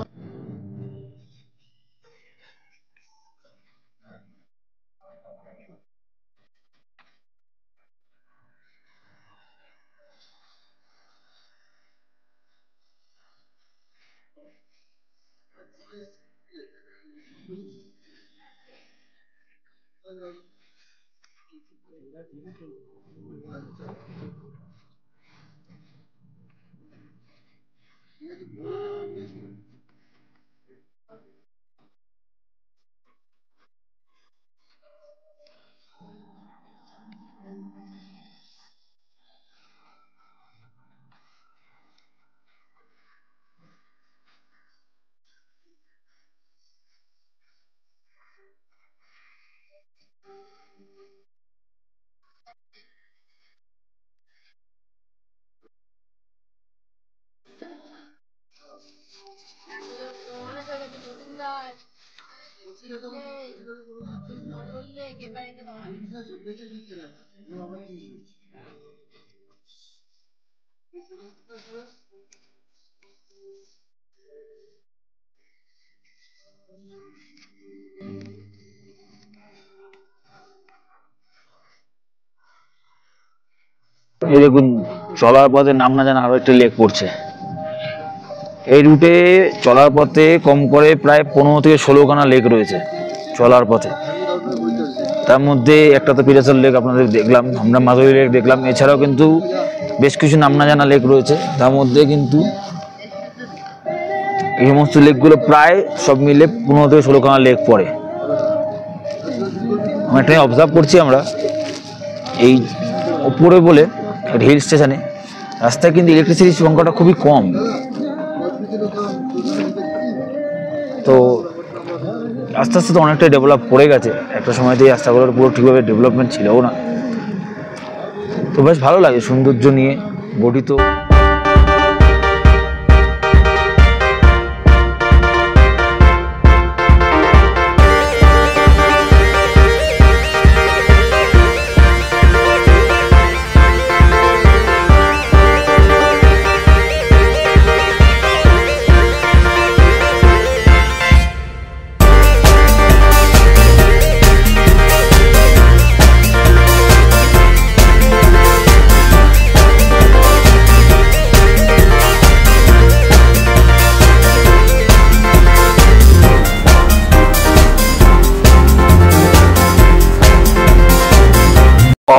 এই দেখুন চলার পথে নাম না জানা আরো একটা লেক পড়ছে। এই রুটে চলার পথে কম করে প্রায় 15 থেকে 16খানা লেক রয়েছে চলার পথে। তার মধ্যে একটা তো পিরাসল লেক আপনাদের দেখলাম, আমরা মাধুরী লেক দেখলাম, এছাড়াও কিন্তু বেশ কিছু নাম না জানা লেক রয়েছে। তার মধ্যে কিন্তু এই সমস্ত লেকগুলো প্রায় সব মিলে 15 থেকে 16খানা লেক পড়ে। আমরা এটাই অবজার্ভ করছি আমরা এই উপরে বলে হিল স্টেশনে রাস্তায় কিন্তু ইলেকট্রিসিটির সংখ্যাটা খুবই কম। তো আস্তে আস্তে তো অনেকটাই ডেভেলপ করে গেছে, একটা সময়তে এই রাস্তাগুলোর পুরো ঠিকভাবে ডেভেলপমেন্ট ছিলও না। তো বেশ ভালো লাগে, সৌন্দর্য নিয়ে গঠিত।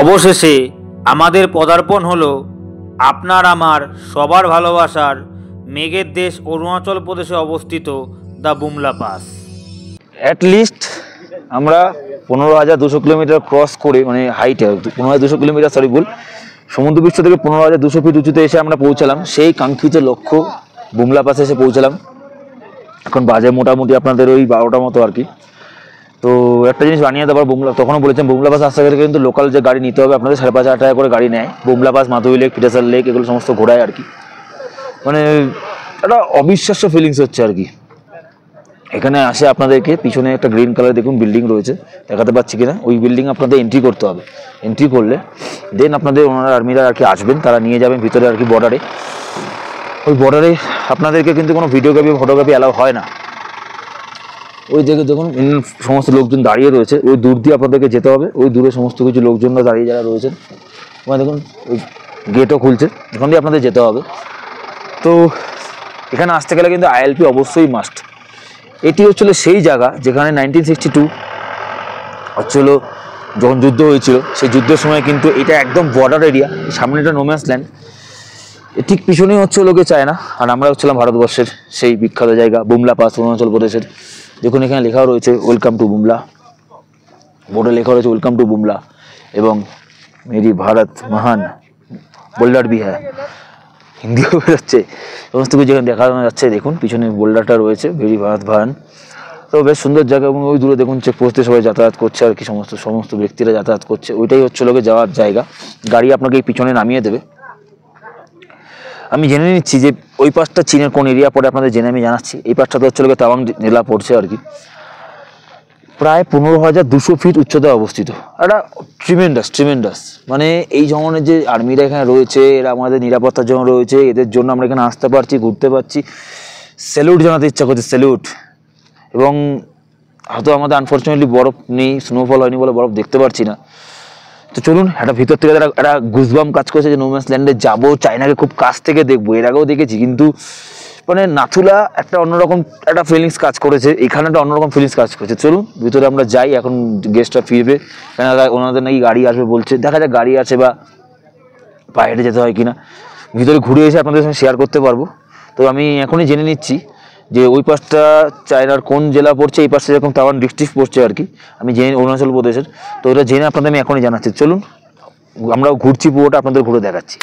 অবশেষে আমাদের পদার্পণ হলো আপনার আমার সবার ভালোবাসার মেঘের দেশ অরুণাচল প্রদেশে অবস্থিত দ্য বুমলা পাস। অ্যাটলিস্ট আমরা 15,200 কিলোমিটার ক্রস করে, মানে হাইটে 15,200 কিলোমিটার, সরি ভুল, সমুদ্রপৃষ্ঠ থেকে 15,200 ফিট উঁচুতে এসে আমরা পৌঁছালাম সেই কাঙ্ক্ষিত লক্ষ্য বুমলা পাসে এসে পৌঁছালাম। এখন বাজে মোটামুটি আপনাদের ওই 12টা মতো আর কি। তো একটা জিনিস বানিয়ে দেওয়ার বুমলা, তখনও বলেছেন বুমলা পাস আসতে গেলে কিন্তু লোকাল যে গাড়ি নিতে হবে আপনাদের 5,500 টাকা করে গাড়ি নেয়। বুমলা পাস, মাধুরী লেক, পিটাসার লেক এগুলো সমস্ত ঘোরায় আর কি। মানে একটা অবিশ্বাস্য ফিলিংস হচ্ছে আর কি। এখানে আসে আপনাদেরকে পিছনে একটা গ্রিন কালার দেখুন বিল্ডিং রয়েছে, দেখাতে পাচ্ছি কিনা, ওই বিল্ডিং আপনাদের এন্ট্রি করতে হবে। এন্ট্রি করলে দেন আপনাদের ওনারা আর্মিরা আর কি আসবেন, তারা নিয়ে যাবেন ভিতরে আর কি বর্ডারে। ওই বর্ডারে আপনাদেরকে কিন্তু কোনো ভিডিওগ্রাফি ফটোগ্রাফি অ্যালাউ হয় না। ওই দিকে দেখুন সমস্ত লোকজন দাঁড়িয়ে রয়েছে, ওই দূর দিয়ে আপনাদেরকে যেতে হবে, ওই দূরে সমস্ত কিছু লোকজনরা দাঁড়িয়ে যারা রয়েছেন, ওখানে দেখুন ওই গেটও খুলছে, ওখান দিয়ে আপনাদের যেতে হবে। তো এখানে আসতে গেলে কিন্তু ILP অবশ্যই মাস্ট। এটি হচ্ছিল সেই জায়গা যেখানে 1962 হচ্ছিল যখন যুদ্ধ হয়েছিল, সেই যুদ্ধের সময় কিন্তু এটা একদম বর্ডার এরিয়া, সামনে এটা নোম্যান্স ল্যান্ড, ঠিক পিছনেই হচ্ছে লোকে চায়না, আর আমরা হচ্ছিলাম ভারতবর্ষের সেই বিখ্যাত জায়গা বুমলা পাস, অরুণাচল প্রদেশের। দেখুন এখানে লেখাও রয়েছে ওয়েলকাম টু বুমলা, বোর্ডে লেখা রয়েছে ওয়েলকাম টু বুমলা, এবং মেরি ভারত মহান বোল্ডার ভি হ্যাঁ, হিন্দিও বেরোচ্ছে, সমস্ত কিছু এখানে দেখা যাচ্ছে। দেখুন পিছনে বোল্ডারটা রয়েছে, মেরি ভারত মহান। তো বেশ সুন্দর জায়গা, এবং ওই দূরে দেখুন চেকপোস্টে সবাই যাতায়াত করছে আর কি, সমস্ত ব্যক্তিরা যাতায়াত করছে, ওইটাই হচ্ছে লোকে যাওয়ার জায়গা। গাড়ি আপনাকে এই পিছনে নামিয়ে দেবে। আমি জেনে নিচ্ছি যে ওই পাশটা চীনের কোন এরিয়া পড়ে, আপনাদের জেনে আমি জানাচ্ছি। এই পাশটা তো হচ্ছে লোকে তাওয়াং জেলা পড়ছে আর কি, প্রায় 15,200 ফিট উচ্চতায় অবস্থিত। একটা ট্রিমেন্ডাস, মানে এই ধরনের যে আর্মিরা এখানে রয়েছে, এরা আমাদের নিরাপত্তার জন্য রয়েছে, এদের জন্য আমরা এখানে আসতে পারছি, ঘুরতে পারছি, স্যালুট জানাতে ইচ্ছা করছে, স্যালুট। এবং হয়তো আমাদের আনফর্চুনেটলি বরফ নেই, স্নোফল হয়নি বলে বরফ দেখতে পারছি না। তো চলুন একটা ভিতর থেকে একটা গুজবাম কাজ করছে যে নোম্যান্স ল্যান্ডে যাবো, চায়নাকে খুব কাছ থেকে দেখবো। এর আগেও দেখেছি, কিন্তু মানে নাথুলা একটা অন্যরকম একটা ফিলিংস কাজ করেছে, এখানে একটা অন্যরকম ফিলিংস কাজ করেছে। চলুন ভিতরে আমরা যাই, এখন গেস্টরা ফিরবে, কেন ওনাদের নাকি গাড়ি আসবে বলছে, দেখা যাক গাড়ি আছে বা পায়ে হেঁটে যেতে হয় কিনা। ভিতরে ঘুরে এসে আপনাদের সঙ্গে শেয়ার করতে পারবো। তো আমি এখনই জেনে নিচ্ছি যে ওই পাশটা চায়নার কোন জেলা পড়ছে, এই পাশটা যেরকম তাওয়ান ডিস্ট্রিক্ট পড়ছে আর কি, আমি জেনে অরুণাচল প্রদেশের। তো ওটা জেনে আপনাদের আমি এখনই জানাচ্ছি। চলুন আমরাও ঘুরছি, পুরোটা আপনাদের ঘুরে দেখাচ্ছি।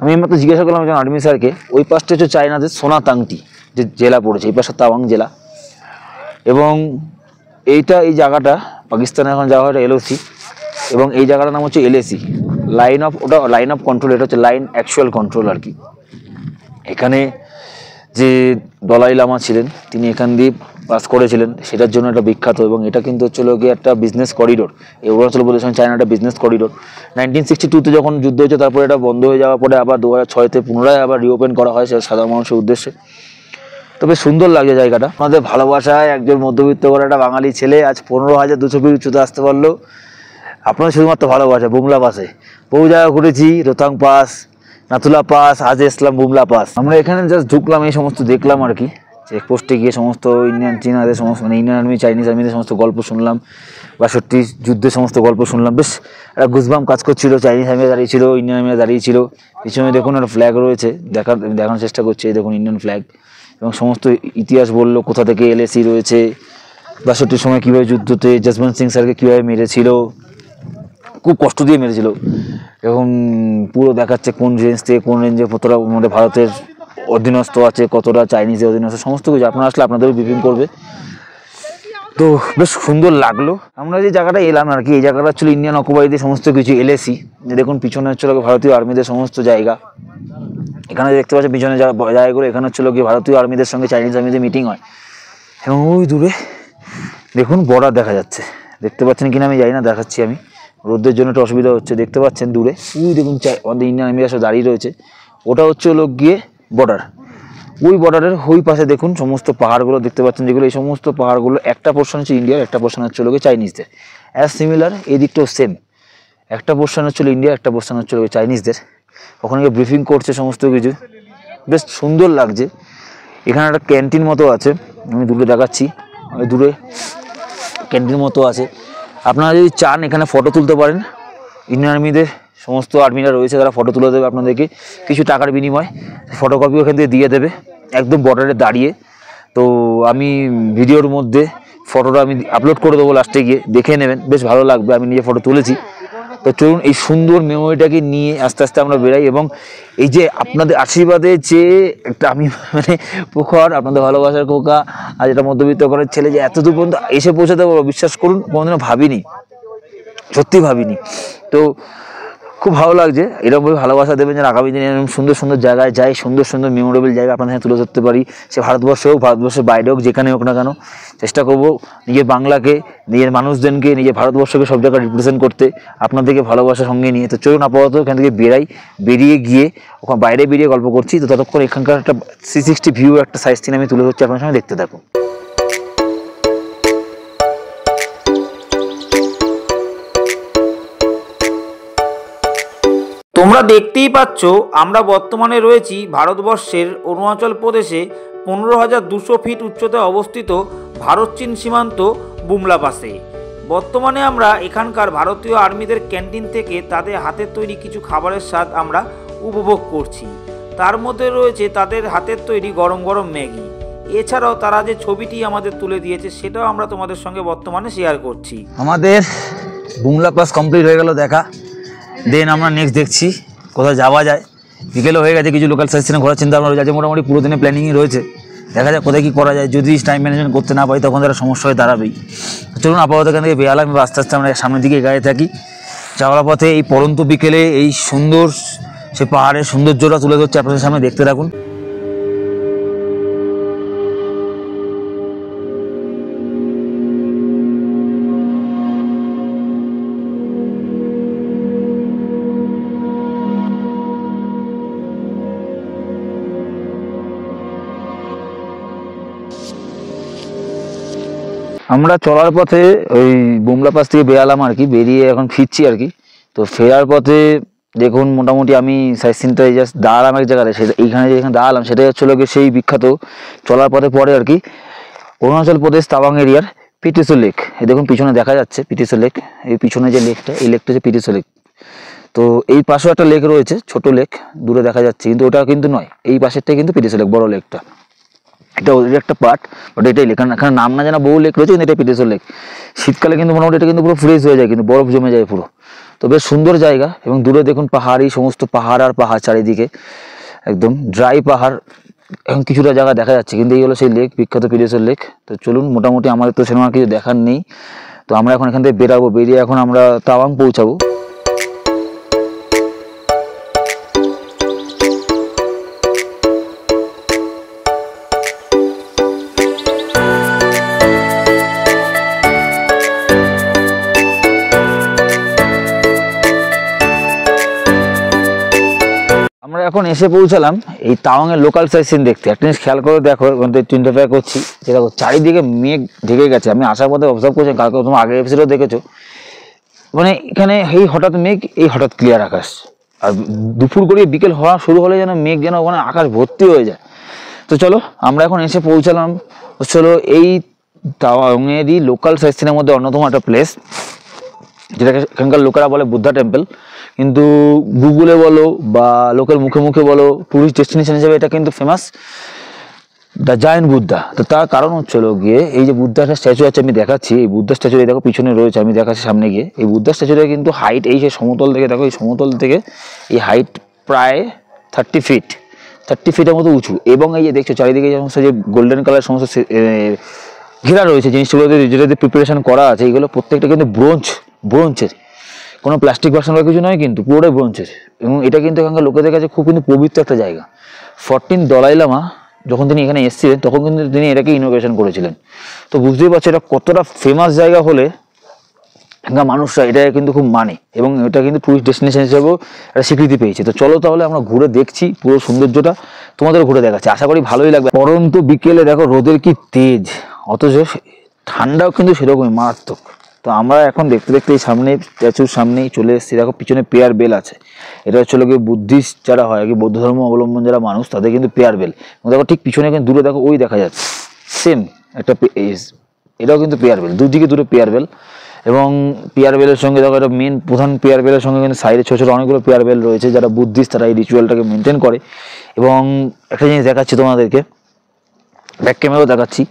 আমি মাত্র জিজ্ঞাসা করলাম একজন আর্মি স্যারকে, ওই পাশটা হচ্ছে চায়নাদের সোনাতাংটি যে জেলা পড়েছে, এই পাশটা তাওয়াং জেলা, এবং এই জায়গাটা পাকিস্তানে এখন যাওয়া হয় LOC, এবং এই জায়গাটার নাম হচ্ছে LAC, লাইন অফ কন্ট্রোল, এটা হচ্ছে লাইন অ্যাকচুয়াল কন্ট্রোল আর কি। এখানে যে দলাই লামা ছিলেন তিনি এখান দিয়ে পাস করেছিলেন, সেটার জন্য এটা বিখ্যাত। এবং এটা কিন্তু হচ্ছে লোকে একটা বিজনেস করিডোর, এই অরুণাচল প্রদেশ চায়না একটা বিজনেস করিডোর। 1962-তে যখন যুদ্ধ হয়েছে, তারপরে এটা বন্ধ হয়ে যাওয়ার পরে আবার 2006-তে পুনরায় আবার রিওপেন করা হয় সাধারণ মানুষের উদ্দেশ্যে। তবে সুন্দর লাগছে জায়গাটা। আমাদের ভালোবাসায় একজন মধ্যবিত্ত করে একটা বাঙালি ছেলে আজ 15,200 ফিট উচ্চতা আসতে পারলো, আপনাদের শুধুমাত্র ভালোবাসা। বুমলা পাসে বহু জায়গা ঘুরেছি, রোতাং পাস, নাথুলা পাস, আজ ইসলাম বুমলা পাস। আমরা এখানে জাস্ট ঢুকলাম, এই সমস্ত দেখলাম আর কি। চেকপোস্টে গিয়ে সমস্ত চীনাদের সমস্ত মানে ইন্ডিয়ান আর্মি, চাইনিজ আর্মিদের সমস্ত গল্প শুনলাম, 62 যুদ্ধের সমস্ত গল্প শুনলাম। বেশ একটা গুজবাম কাজ করছিল, চাইনিজ আর্মিরা দাঁড়িয়ে ছিল, ইন্ডিয়ান আর্মিরা দাঁড়িয়ে ছিল। পিছনে দেখুন একটা ফ্ল্যাগ রয়েছে, দেখানোর চেষ্টা করছে, দেখুন ইন্ডিয়ান ফ্ল্যাগ, এবং সমস্ত ইতিহাস বললো কোথা থেকে LAC রয়েছে, 62 সময় কীভাবে যুদ্ধতে জসবন্ত সিং স্যারকে কীভাবে মেরেছিল, খুব কষ্ট দিয়ে মেরেছিল, এবং পুরো দেখাচ্ছে কোন রেঞ্জ থেকে কোন রেঞ্জে কতটা আমাদের ভারতের অধীনস্থ আছে, কতটা চাইনিজের অধীনস্থ, সমস্ত কিছু আপনারা আসলে আপনাদেরও ব্রিফিং করবে। তো বেশ সুন্দর লাগলো। আমরা যে জায়গাটা এলাম আর কি, এই জায়গাটা হচ্ছিল ইন্ডিয়ান অকুপাইডে সমস্ত কিছু LAC। দেখুন পিছনে হচ্ছিল ভারতীয় আর্মিদের সমস্ত জায়গা, এখানে দেখতে পাচ্ছি পিছনে জায়গাগুলো, এখানে হচ্ছিল কি ভারতীয় আর্মিদের সঙ্গে চাইনিজ আর্মিদের মিটিং হয়। এবং ওই দূরে দেখুন বর্ডার দেখা যাচ্ছে, দেখতে পাচ্ছেন কিনা আমি জানি না, দেখাচ্ছি আমি, রোদের জন্য একটু অসুবিধা হচ্ছে। দেখতে পাচ্ছেন দূরে ওই দেখুন আমাদের ইন্ডিয়ান আর্মিরা সব দাঁড়িয়ে রয়েছে, ওটা হচ্ছে লোক গিয়ে বর্ডার। ওই বর্ডারের ওই পাশে দেখুন সমস্ত পাহাড়গুলো দেখতে পাচ্ছেন, যেগুলো এই সমস্ত পাহাড়গুলো একটা পোর্শন হচ্ছে ইন্ডিয়ার, একটা পোর্শন হচ্ছে লোকে চাইনিজদের। অ্যাজ সিমিলার এই দিকটাও সেম, একটা পোর্শন হচ্ছিল ইন্ডিয়া, একটা পোর্শন হচ্ছে লোকে চাইনিজদের। ওখানে গিয়ে ব্রিফিং করছে সমস্ত কিছু, বেশ সুন্দর লাগছে। এখানে একটা ক্যান্টিন মতো আছে, আমি দূরে দেখাচ্ছি, ওই দূরে ক্যান্টিন মতো আছে। আপনারা যদি চান এখানে ফটো তুলতে পারেন, ইন্ডিয়ান আর্মিদের সমস্ত আর্মিরা রয়েছে, তারা ফটো তুলে দেবে আপনাদেরকে কিছু টাকার বিনিময়, ফটোকপিও এখান থেকে দিয়ে দেবে একদম বর্ডারে দাঁড়িয়ে। তো আমি ভিডিওর মধ্যে ফটোটা আমি আপলোড করে দেবো, লাস্টে গিয়ে দেখে নেবেন, বেশ ভালো লাগবে, আমি নিজে ফটো তুলেছি। তো চলুন এই সুন্দর মেমোরিটাকে নিয়ে আস্তে আস্তে আমরা বেরাই, এবং এই যে আপনাদের আশীর্বাদে যে একটা আমি মানে প্রখর আপনাদের ভালোবাসার খোকা, আর যেটা মধ্যবিত্ত ঘরের ছেলে যে এত দূর পর্যন্ত এসে পৌঁছাতে পারবো, বিশ্বাস করুন কোনোদিনও ভাবিনি, সত্যি ভাবিনি। তো খুব ভালো লাগছে। এরকমভাবে ভালোবাসা দেবেন যেন আগামী দিনে এরকম সুন্দর সুন্দর জায়গায় যাই, সুন্দর সুন্দর মেমোরেবল জায়গা আপনাদের সাথে তুলে ধরতে পারি। সে ভারতবর্ষে হোক, ভারতবর্ষের বাইরে হোক, যেখানে হোক না কেন চেষ্টা করবো নিজের বাংলাকে, নিজের মানুষজনকে, নিজের ভারতবর্ষকে সব জায়গায় রিপ্রেজেন্ট করতে, আপনাদেরকে ভালোবাসার সঙ্গে নিয়ে। তো চলুন আপাতত এখান থেকে বেরিয়ে গিয়ে ওখানে বাইরে বেরিয়ে গল্প করছি। তো ততক্ষণ এখানকার একটা 360 ভিউ একটা সাইজ সিন আমি তুলে ধরছি আপনার সঙ্গে, দেখতে থাকুন। তোমরা দেখতেই পাচ্ছ আমরা বর্তমানে রয়েছি ভারতবর্ষের অরুণাচল প্রদেশে 15,200 ফিট উচ্চতায় অবস্থিত ভারত চীন সীমান্ত বুমলা পাসে। বর্তমানে আমরা এখানকার ভারতীয় আর্মিদের ক্যান্টিন থেকে তাদের হাতের তৈরি কিছু খাবারের স্বাদ আমরা উপভোগ করছি। তার মধ্যে রয়েছে তাদের হাতের তৈরি গরম গরম ম্যাগি। এছাড়াও তারা যে ছবিটি আমাদের তুলে দিয়েছে সেটাও আমরা তোমাদের সঙ্গে বর্তমানে শেয়ার করছি। আমাদের বুমলা পাস কমপ্লিট হয়ে গেল দেখা। দেন আমরা নেক্সট দেখছি কোথায় যাওয়া যায়। বিকেলও হয়ে গেছে, কিছু লোকাল সাইট সিন ঘোরার চিন্তা ভাবনা রয়েছে। মোটামুটি পুরো দিনে প্ল্যানিংই রয়েছে, দেখা যাক কোথায় কী করা যায়। যদি টাইম ম্যানেজমেন্ট করতে না পারি তখন তারা সমস্যা হয়ে দাঁড়াবেই। চলুন আপাতত এখান থেকে বেয়ালাম, আস্তে আস্তে আমরা সামনের দিকে এগিয়ে থাকি। যাওয়ার পথে এই পরন্ত বিকেলে এই সুন্দর সে পাহাড়ের সৌন্দর্যটা তুলে ধরছে আপনাদের সামনে, দেখতে থাকুন। আমরা চলার পথে ওই বুমলা পাস থেকে বেরালাম আর কি, বেরিয়ে এখন ফিরছি আর কি। তো ফেরার পথে দেখুন মোটামুটি আমি সাইট সিনটাই জাস্ট দাঁড়ালাম এক জায়গায়, সেটা এইখানে যেখানে দাঁড়ালাম সেটাই হচ্ছে লোকের সেই বিখ্যাত চলার পথে পরে আর কি অরুণাচল প্রদেশ তাওয়াং এরিয়ার পিটিসো লেক। এই দেখুন পিছনে দেখা যাচ্ছে পিটিসো লেক, এই পিছনে যে লেকটা, এই লেকটা হচ্ছে পিটিসো লেক। তো এই পাশেও একটা লেক রয়েছে, ছোট লেক দূরে দেখা যাচ্ছে, কিন্তু ওটা কিন্তু নয়, এই পাশেরটাই কিন্তু পিটিসো লেক, বড় লেকটা। এটা ওদের একটা পার্ট, বাট এটাই লেক, কারণ এখানে নাম না জানা বহু লেক রয়েছে, কিন্তু এটা পিটিসো লেক। শীতকালে কিন্তু মোটামুটি এটা কিন্তু পুরো ফ্রেশ হয়ে যায়, কিন্তু বরফ জমে যায় পুরো। তো বেশ সুন্দর জায়গা, এবং দূরে দেখুন পাহাড়ি সমস্ত পাহাড় আর পাহাড়, চারিদিকে একদম ড্রাই পাহাড়। এখন কিছুটা জায়গা দেখা যাচ্ছে, কিন্তু এই হলো সেই লেক, বিখ্যাত পিটিসো লেক। তো চলুন, মোটামুটি আমাদের তো সেরকম কিছু দেখার নেই। তো আমরা এখন এখান থেকে বেরাবো, বেরিয়ে এখন আমরা তাওয়াং পৌঁছাবো। আমরা এখন এসে পৌঁছালাম এই তাওয়াং এর লোকাল সাইট সিন দেখতে। একটা জিনিস খেয়াল করে দেখো, ইন্টারফেয়ার করছি, যে দেখো চারিদিকে মেঘ ঢেকে গেছে। আমি আসার পথে অবজার্ভ করছি, কালকে তোমার আগের এপিসোডও দেখেছো, মানে এখানে এই হঠাৎ মেঘ, এই হঠাৎ ক্লিয়ার আকাশ, আর দুপুর গড়িয়ে বিকেল হওয়া শুরু হলে যেন মেঘ যেন ওখানে আকাশ ভর্তি হয়ে যায়। তো চলো আমরা এখন এসে পৌঁছালাম চলো এই তাওয়াংয়েরই লোকাল সাইট সিনের মধ্যে অন্যতম একটা প্লেস, যেটাকে এখানকার লোকেরা বলে বুদ্ধা টেম্পল। কিন্তু গুগলে বলো বা লোকের মুখে মুখে বলো, টুরিস্ট ডেস্টিনেশন হিসেবে এটা কিন্তু ফেমাস, দ্য জায়েন্ট বুদ্ধা। তো তার কারণ হচ্ছে গিয়ে এই যে বুদ্ধা একটা স্ট্যাচু আছে, আমি দেখাচ্ছি এই বুদ্ধা স্ট্যাচু, দেখো পিছনে রয়েছে, আমি দেখাচ্ছি সামনে গিয়ে। এই বুদ্ধা স্ট্যাচুটা কিন্তু হাইট, এই যে সমতল থেকে দেখো, এই সমতল থেকে এই হাইট প্রায় 30 ফিট, 30 ফিটের মতো উঁচু। এবং এই যে দেখছো চারিদিকে সমস্ত যে গোল্ডেন কালার সমস্ত ঘেরা রয়েছে জিনিসগুলোতে, যেটাতে প্রিপারেশন করা আছে, এইগুলো প্রত্যেকটা কিন্তু ব্রোঞ্জের, কোনো প্লাস্টিক ভার্সন বা কিছু নয়, কিন্তু পুরোটাই ব্রোঞ্জের। এবং এটা কিন্তু এখানকার লোকেদের কাছে খুব কিন্তু পবিত্র একটা জায়গা। 14 দলাই লামা যখন তিনি এখানে এসেছিলেন, তখন কিন্তু তিনি এটাকে ইনোগ্রেশন করেছিলেন। তো বুঝতেই পারছি এটা কতটা ফেমাস জায়গা হলে এখানকার মানুষরা এটা কিন্তু খুব মানে, এবং এটা কিন্তু টুরিস্ট ডেস্টিনেশন হিসেবেও একটা স্বীকৃতি পেয়েছে। তো চলো তাহলে আমরা ঘুরে দেখছি পুরো সৌন্দর্যটা, তোমাদের ঘুরে দেখাচ্ছি, আশা করি ভালোই লাগবে। পরন্ত বিকেলে দেখো রোদের কি তেজ, অথচ ঠান্ডাও কিন্তু সেরকমই মারাত্মক। তো আমরা এখন দেখতে দেখতে এই সামনে স্ট্যাচুর সামনেই চলে এসেছি। দেখো পিছনে পেয়ার বেল আছে, এটা হচ্ছে লোকে বুদ্ধিস্ট যারা হয় আর কি, বৌদ্ধ ধর্ম অবলম্বন যারা মানুষ, তাদের কিন্তু পেয়ার বেল। এবং দেখো ঠিক পিছনে কিন্তু দূরে দেখো ওই দেখা যাচ্ছে সেম একটা, এটাও কিন্তু পেয়ার বেল, দুদিকে দুটো পেয়ার বেল। এবং পেয়ার বেলের সঙ্গে দেখো একটা মেন প্রধান পেয়ার বেলের সঙ্গে কিন্তু সাইডে ছোটো ছোটো অনেকগুলো পেয়ার বেল রয়েছে, যারা বুদ্ধিস্ট তারা এই রিচুয়ালটাকে মেনটেন করে। এবং একটা জিনিস দেখাচ্ছি তোমাদেরকে, ব্যাক ক্যামেরাও দেখাচ্ছি,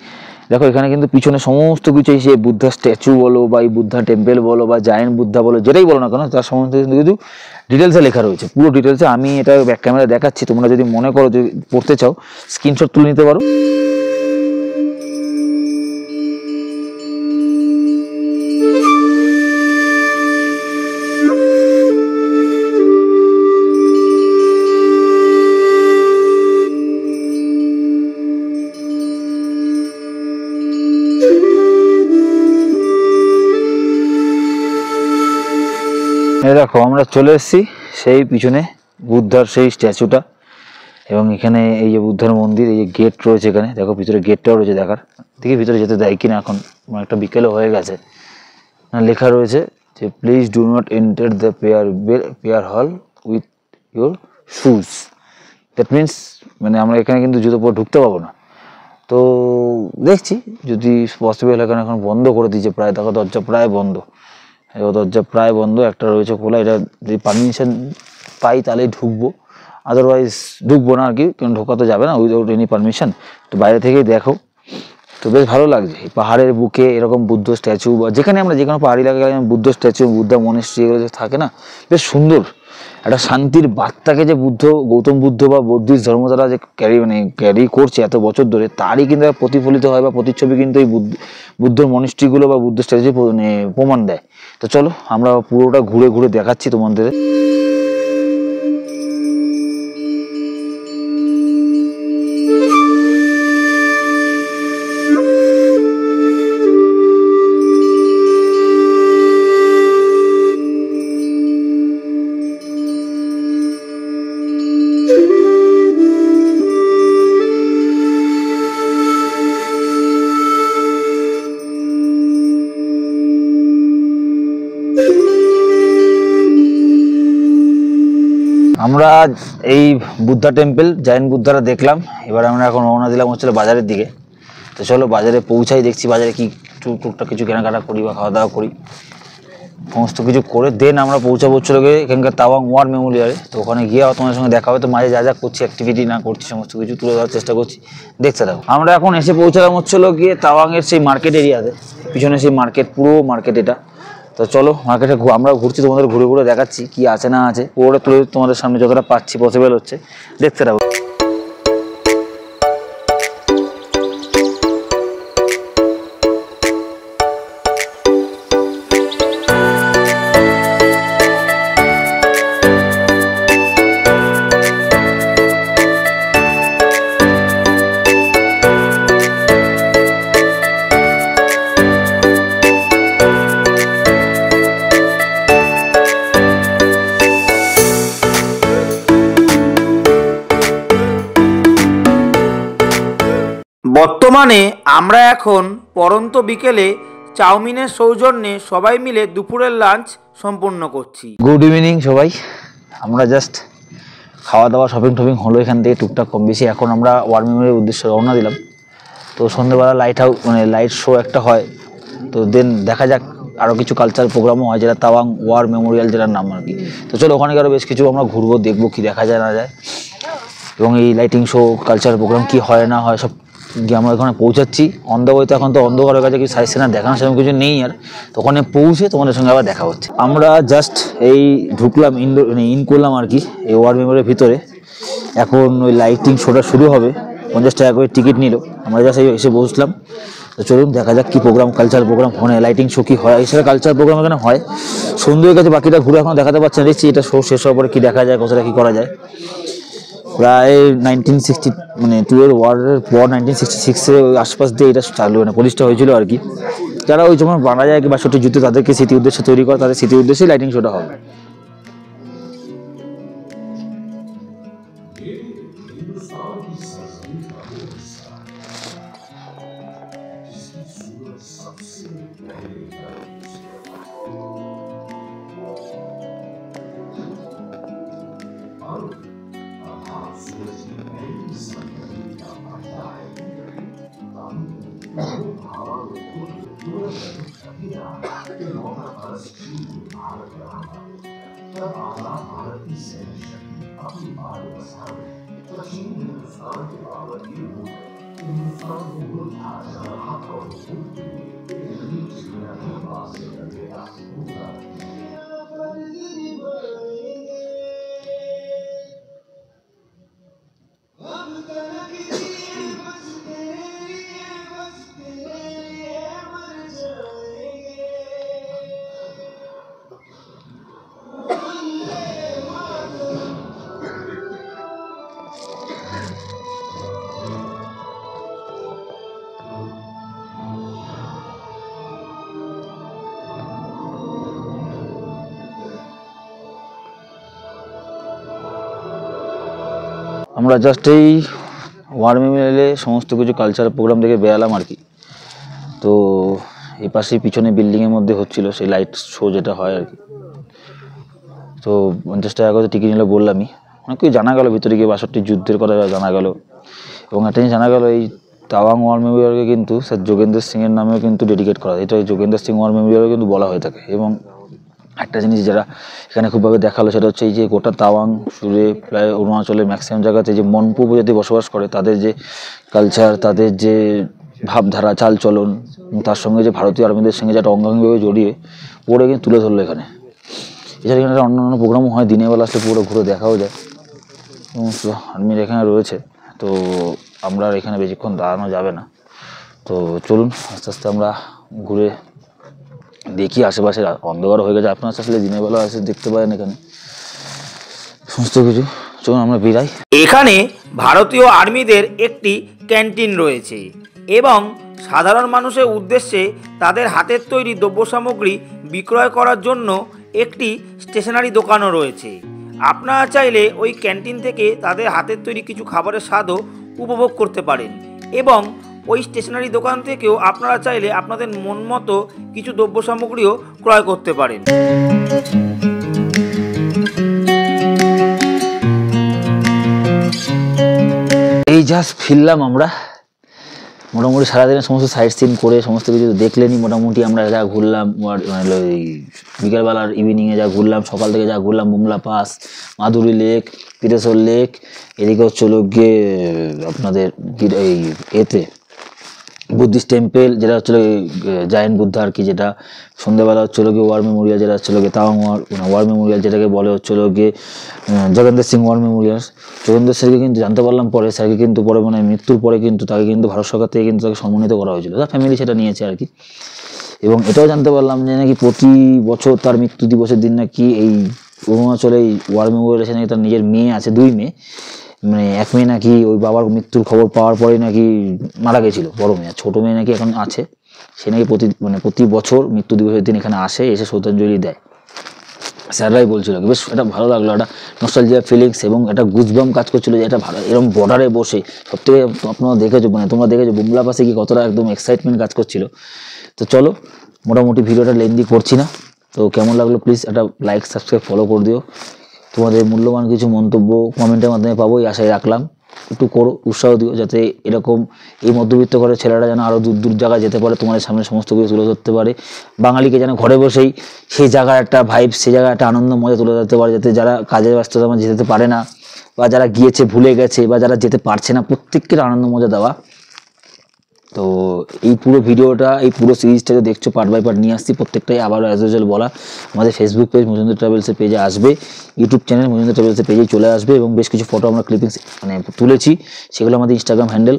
দেখো এখানে কিন্তু পিছনে সমস্ত কিছু এই যে বুদ্ধা স্ট্যাচু বলো বা এই বুদ্ধা টেম্পল বলো বা জায়েন্ট বুদ্ধা বলো, যেটাই বলো না কেন, তার সমস্ত কিন্তু ডিটেলসে লেখা রয়েছে, পুরো ডিটেলসে। আমি এটা ব্যাক ক্যামেরা দেখাচ্ছি, তোমরা যদি মনে করো যদি পড়তে চাও স্ক্রিনশট তুলে নিতে পারো। দেখো আমরা চলে এসেছি সেই পিছনে বুদ্ধার সেই স্ট্যাচুটা, এবং এখানে এই যে বুদ্ধার মন্দির, এই যে গেট রয়েছে এখানে, দেখো ভিতরে গেটটাও রয়েছে, দেখার দেখি ভিতরে যেতে দেয় কিনা। এখন একটা বিকেলও হয়ে গেছে। লেখা রয়েছে যে please do not enter the prayer হল with your shoes. That means মানে আমরা এখানে কিন্তু জুতো পরে ঢুকতে পারবো না। তো দেখছি যদি পসিবল হয়, এখন বন্ধ করে দিয়েছে প্রায়, দেখো দরজা প্রায় বন্ধ, দরজা প্রায় বন্ধ, একটা রয়েছে খোলা। এটা যদি পারমিশন পাই তাহলেই ঢুকবো, আদারওয়াইজ ঢুকবো না আর কি, কারণ ঢোকা তো যাবে না উইদাউট এনি পারমিশন। তো বাইরে থেকেই দেখো, তো বেশ ভালো লাগছে। এই পাহাড়ের বুকে এরকম বুদ্ধ স্ট্যাচু, বা যেখানে আমরা যে কোনো পাহাড়ি এলাকায় বুদ্ধ স্ট্যাচু, বুদ্ধা মনেস্ট্রি এগুলো যে থাকে না, বেশ সুন্দর একটা শান্তির বার্তাকে যে গৌতম বুদ্ধ বা বৌদ্ধিস্ট ধর্ম তারা যে ক্যারি করছে এত বছর ধরে, তারই কিন্তু প্রতিফলিত হয় বা প্রতিচ্ছবি কিন্তু এই বুদ্ধর মনেস্ট্রিগুলো বা বুদ্ধ স্ট্যাচু প্রমাণ দেয়। তো চলো আমরা পুরোটা ঘুরে ঘুরে দেখাচ্ছি তোমাদের। আমরা এই বুদ্ধা টেম্পল, জৈন বুদ্ধারা দেখলাম। এবার আমরা এখন রওনা দিলাম হচ্ছিল বাজারের দিকে। তো চলো বাজারে পৌঁছাই, দেখছি বাজারে কি টুকটাক কিছু কেনাকাটা করি বা খাওয়া দাওয়া করি, সমস্ত কিছু করে দেন আমরা পৌঁছাবো হচ্ছিল গিয়ে এখানকার তাওয়াং ওয়ার মেমোরিয়ালে। তো ওখানে গিয়ে তোমাদের সঙ্গে দেখা হবে। তো মাঝে যা যা করছি অ্যাক্টিভিটি না করছি সমস্ত কিছু তুলে ধরার চেষ্টা করছি, দেখতে থাকো। আমরা এখন এসে পৌঁছালাম হচ্ছিল গিয়ে তাওয়াংয়ের সেই মার্কেট এরিয়াতে, পিছনে সেই মার্কেট, পুরো মার্কেট এটা। তো চলো মার্কেটে আমরা ঘুরছি, তোমাদের ঘুরে ঘুরে দেখাচ্ছি কি আছে না আছে, পুরোটা তুলে তোমাদের সামনে যতটা পাচ্ছি পসিবল হচ্ছে, দেখতে থাকো। বর্তমানে আমরা এখন পরন্ত বিকেলে চাউমিনের সৌজন্যে সবাই মিলে দুপুরের লাঞ্চ সম্পূর্ণ করছি। গুড ইভিনিং সবাই। আমরা জাস্ট খাওয়া দাওয়া শপিং টপিং হলো এখান থেকে টুকটাক কম বেশি। এখন আমরা ওয়ার মেমোরিয়ার উদ্দেশ্যে রওনা দিলাম। তো সন্ধ্যেবেলা লাইট শো একটা হয়, তো দেন দেখা যাক আরও কিছু কালচারাল প্রোগ্রামও হয়, যেটা তাওয়াং ওয়ার মেমোরিয়াল যেটার নাম আর কি। তো চলো ওখানে আরও বেশ কিছু আমরা ঘুরবো, দেখবো কি দেখা যায় না যায়, এবং এই লাইটিং শো কালচারাল প্রোগ্রাম কি হয় না হয় সব গিয়ে আমরা ওখানে পৌঁছাচ্ছি। অন দ্য ওয়েতে এখন তো অন্ধকারের কাছে কিছু সাইড সিনার দেখানো সেরকম কিছু নেই আর, তো ওখানে পৌঁছে তোমাদের সঙ্গে আবার দেখা হচ্ছে। আমরা জাস্ট এই ঢুকলাম ইন করলাম আর কি এই ওয়ার মেমোরিয়ার ভিতরে। এখন ওই লাইটিং শোটা শুরু হবে, 50 টাকা করে টিকিট নিল, আমরা জাস্ট এসে বসলাম। তো চলুন দেখা যাক কী প্রোগ্রাম, কালচারাল প্রোগ্রাম মানে লাইটিং শো কী হয়, এছাড়া কালচারাল প্রোগ্রাম এখানে হয়। সন্ধ্যে হয়ে গেছে, বাকিটা ঘুরে এখন দেখাতে পারছি না, দেখছি এটা শো শেষ হওয়ার পরে কী দেখা যায়, কতটা কী করা যায়। প্রায় 1960 মানে টুয়ের ওয়ারের পর 1966-এ ওই আশপাশ দিয়ে এটা চালু প্রতিষ্ঠা হয়েছিল আর কি। যারা ওই সময় মারা যায় কি 62 যুদ্ধে তাদেরকে স্মৃতি উদ্দেশ্যে তৈরি করা, তাদের স্মৃতি উদ্দেশ্যেই লাইটিং শোটা হবে। আমরা জাস্ট এই ওয়ার মেমোরিয়ালে সমস্ত কিছু কালচারাল প্রোগ্রাম দেখে বেরালাম আর কি। তো এই পাশে পিছনে বিল্ডিংয়ের মধ্যে হচ্ছিল সেই লাইট শো যেটা হয় আর কি। তো 50 টাকা করে টিকিট নিলে বললামই, অনেক কিছু জানা গেল ভিতরে গিয়ে, 62 যুদ্ধের কথা জানা গেল। এবং একটা জিনিস জানা গেল, এই তাওয়াং ওয়ার মেমোরিয়ালকে কিন্তু স্যার যোগেন্দ্র সিংয়ের নামেও কিন্তু ডেডিকেট করা, এটা যোগেন্দ্র সিং ওয়ার মেমোরিয়ালও কিন্তু বলা হয়ে থাকে। এবং একটা জিনিস যেটা এখানে খুবভাবে দেখালো সেটা হচ্ছে এই যে গোটা তাওয়াং সুরে প্রায় অরুণাচলের ম্যাক্সিমাম জায়গাতে যে মনপু উপজাতি বসবাস করে, তাদের যে কালচার, তাদের যে ভাবধারা, চালচলন, তার সঙ্গে যে ভারতীয় আর্মিদের সঙ্গে যেটা অঙ্গাঙ্গিভাবে জড়িয়ে পড়ে কিন্তু তুলে ধরলো এখানে। এছাড়া এখানে অন্যান্য প্রোগ্রামও হয়, দিনের বেলা আসলে পুরো ঘুরে দেখাও যায়। সমস্ত আর্মির এখানে রয়েছে। তো আমরা এখানে বেশিক্ষণ দাঁড়ানো যাবে না, তো চলুন আস্তে আস্তে আমরা ঘুরে দেখি। আশেপাশে অন্ধকার হয়ে গেছে, আপনারা আসলে দিনের বেলা এসে দেখতে পারেন এখানে সমস্ত কিছু। চলুন আমরা বেরাই। এখানে ভারতীয় আর্মিদের একটি ক্যান্টিন রয়েছে এবং সাধারণ মানুষের উদ্দেশ্যে তাদের হাতের তৈরি দ্রব্য সামগ্রী বিক্রয় করার জন্য একটি স্টেশনারি দোকানও রয়েছে। আপনারা চাইলে ওই ক্যান্টিন থেকে তাদের হাতের তৈরি কিছু খাবারের স্বাদও উপভোগ করতে পারেন এবং ওই স্টেশনারি দোকান থেকেও আপনারা চাইলে আপনাদের মন মতো কিছু দ্রব্য সামগ্রীও ক্রয় করতে পারেন। এই জাস্ট ফিরলাম আমরা, মোটামুটি সারাদিনে সমস্ত সাইট সিন করে সমস্ত কিছু দেখলেনি। মোটামুটি আমরা যা ঘুরলাম, মানে ওই বিকেলবেলার ইভিনিংয়ে যা ঘুরলাম, সকাল থেকে যা ঘুরলাম, বুমলা পাস, মাধুরী লেক, পিরেশ্বর লেক, এদিকে হচ্ছে গিয়ে আপনাদের এই এতে বুদ্ধিস্ট টেম্পেল যেটা হচ্ছিল জায়েন্ট বুদ্ধা আর কি, যেটা সন্ধ্যেবেলা হচ্ছিল গিয়ে ওয়ার মেমোরিয়াল, যেটা হচ্ছিল গিয়ে তাওয়াং ওয়ার মেমোরিয়াল, যেটাকে বলে হচ্ছিল গিয়ে যোগেন্দ্র সিং ওয়ার মেমোরিয়াল। যোগেন্দ্র স্যারকে কিন্তু জানতে পারলাম পরে, স্যারকে কিন্তু পরে মানে মৃত্যুর পরে কিন্তু তাকে কিন্তু ভারত সরকার থেকে কিন্তু তাকে সম্মানিত করা হয়েছিল, তার ফ্যামিলি সেটা নিয়েছে আর কি। এবং এটাও জানতে পারলাম যে নাকি প্রতি বছর তার মৃত্যু দিবসের দিন নাকি এই অরুণাচলে এই ওয়ার মেমোরিয়ালে নাকি তার নিজের মেয়ে আছে, 2 মেয়ে, মানে এক মেয়ে নাকি ওই বাবার মৃত্যুর খবর পাওয়ার পরে নাকি মারা গেছিল, বড় মেয়ে, ছোট মেয়ে নাকি এখন আছে, সে নাকি প্রতি বছর মৃত্যু দিবসের দিন এখানে আসে, এসে শ্রদ্ধাঞ্জলি দেয়। স্যাররাই বলছিল, বেশ এটা ভালো লাগলো, একটা নস্টালজিয়া ফিলিংস এবং একটা গুজবাম কাজ করছিল যে এটা ভালো, এরকম বর্ডারে বসে সব থেকে আপনারা দেখেছো, মানে তোমরা দেখেছো বুমলা পাশে কি কতটা একদম এক্সাইটমেন্ট কাজ করছিল। তো চলো মোটামুটি ভিডিওটা লেন্দি করছি না, তো কেমন লাগলো প্লিজ একটা লাইক, সাবস্ক্রাইব, ফলো করে দিও। তোমাদের মূল্যবান কিছু মন্তব্য কমেন্টের মাধ্যমে পাবো, এই আশায় রাখলাম। একটু করো, উৎসাহ দিও, যাতে এরকম এই মধ্যবিত্ত করে ছেলেরা যেন আরও দূর দূর জায়গায় যেতে পারে, তোমাদের সামনে সমস্ত কিছু তুলে ধরতে পারে, বাঙালিকে যেন ঘরে বসেই সেই জায়গার একটা ভাইব, সেই জায়গার একটা আনন্দ মজা তুলে ধরতে পারে, যাতে যারা কাজের ব্যস্ততা যেতে পারে না, বা যারা গিয়েছে ভুলে গেছে, বা যারা যেতে পারছে না, প্রত্যেককে আনন্দ মজা দেওয়া। তো এই পুরো ভিডিওটা, এই পুরো সিরিজটা দেখছো পার্ট বাই পার্ট নিয়ে আসছি, প্রত্যেকটাই আবারও অ্যাজ ইউজুয়াল বলা, আমাদের ফেসবুক পেজ মজুমদার ট্রাভেলসের পেজে আসবে, ইউটিউব চ্যানেল মজুমদার ট্রাভেলসের পেজেই চলে আসবে, এবং বেশ কিছু ফটো আমরা ক্লিপিংস মানে তুলেছি, সেগুলো আমাদের ইনস্টাগ্রাম হ্যান্ডেল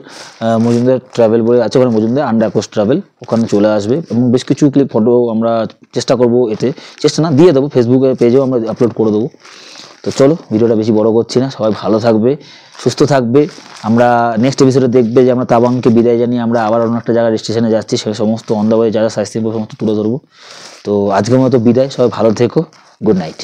মজুমদার ট্রাভেল বলে আছে, ওখানে মজুমদার _ ট্রাভেল, ওখানে চলে আসবে। এবং বেশ কিছু ক্লিপ ফটো আমরা চেষ্টা করবো, এতে চেষ্টা না দিয়ে দেবো, ফেসবুকের পেজেও আমরা আপলোড করে দেবো। তো চলো ভিডিওটা বেশি বড় করছি না, সবাই ভালো থাকবে, সুস্থ থাকবে। আমরা নেক্সট এপিসোডে দেখবে যে আমরা তাওয়াংকে বিদায় জানিয়ে আমরা আবার অন্য একটা জায়গায় স্টেশনে যাচ্ছি, সে সমস্ত অন দ্য ওয়ে যারা সাইট সিন সমস্ত তুলে ধরবো। তো আজকের মতো বিদায়, সবাই ভালো থেকো, গুড নাইট।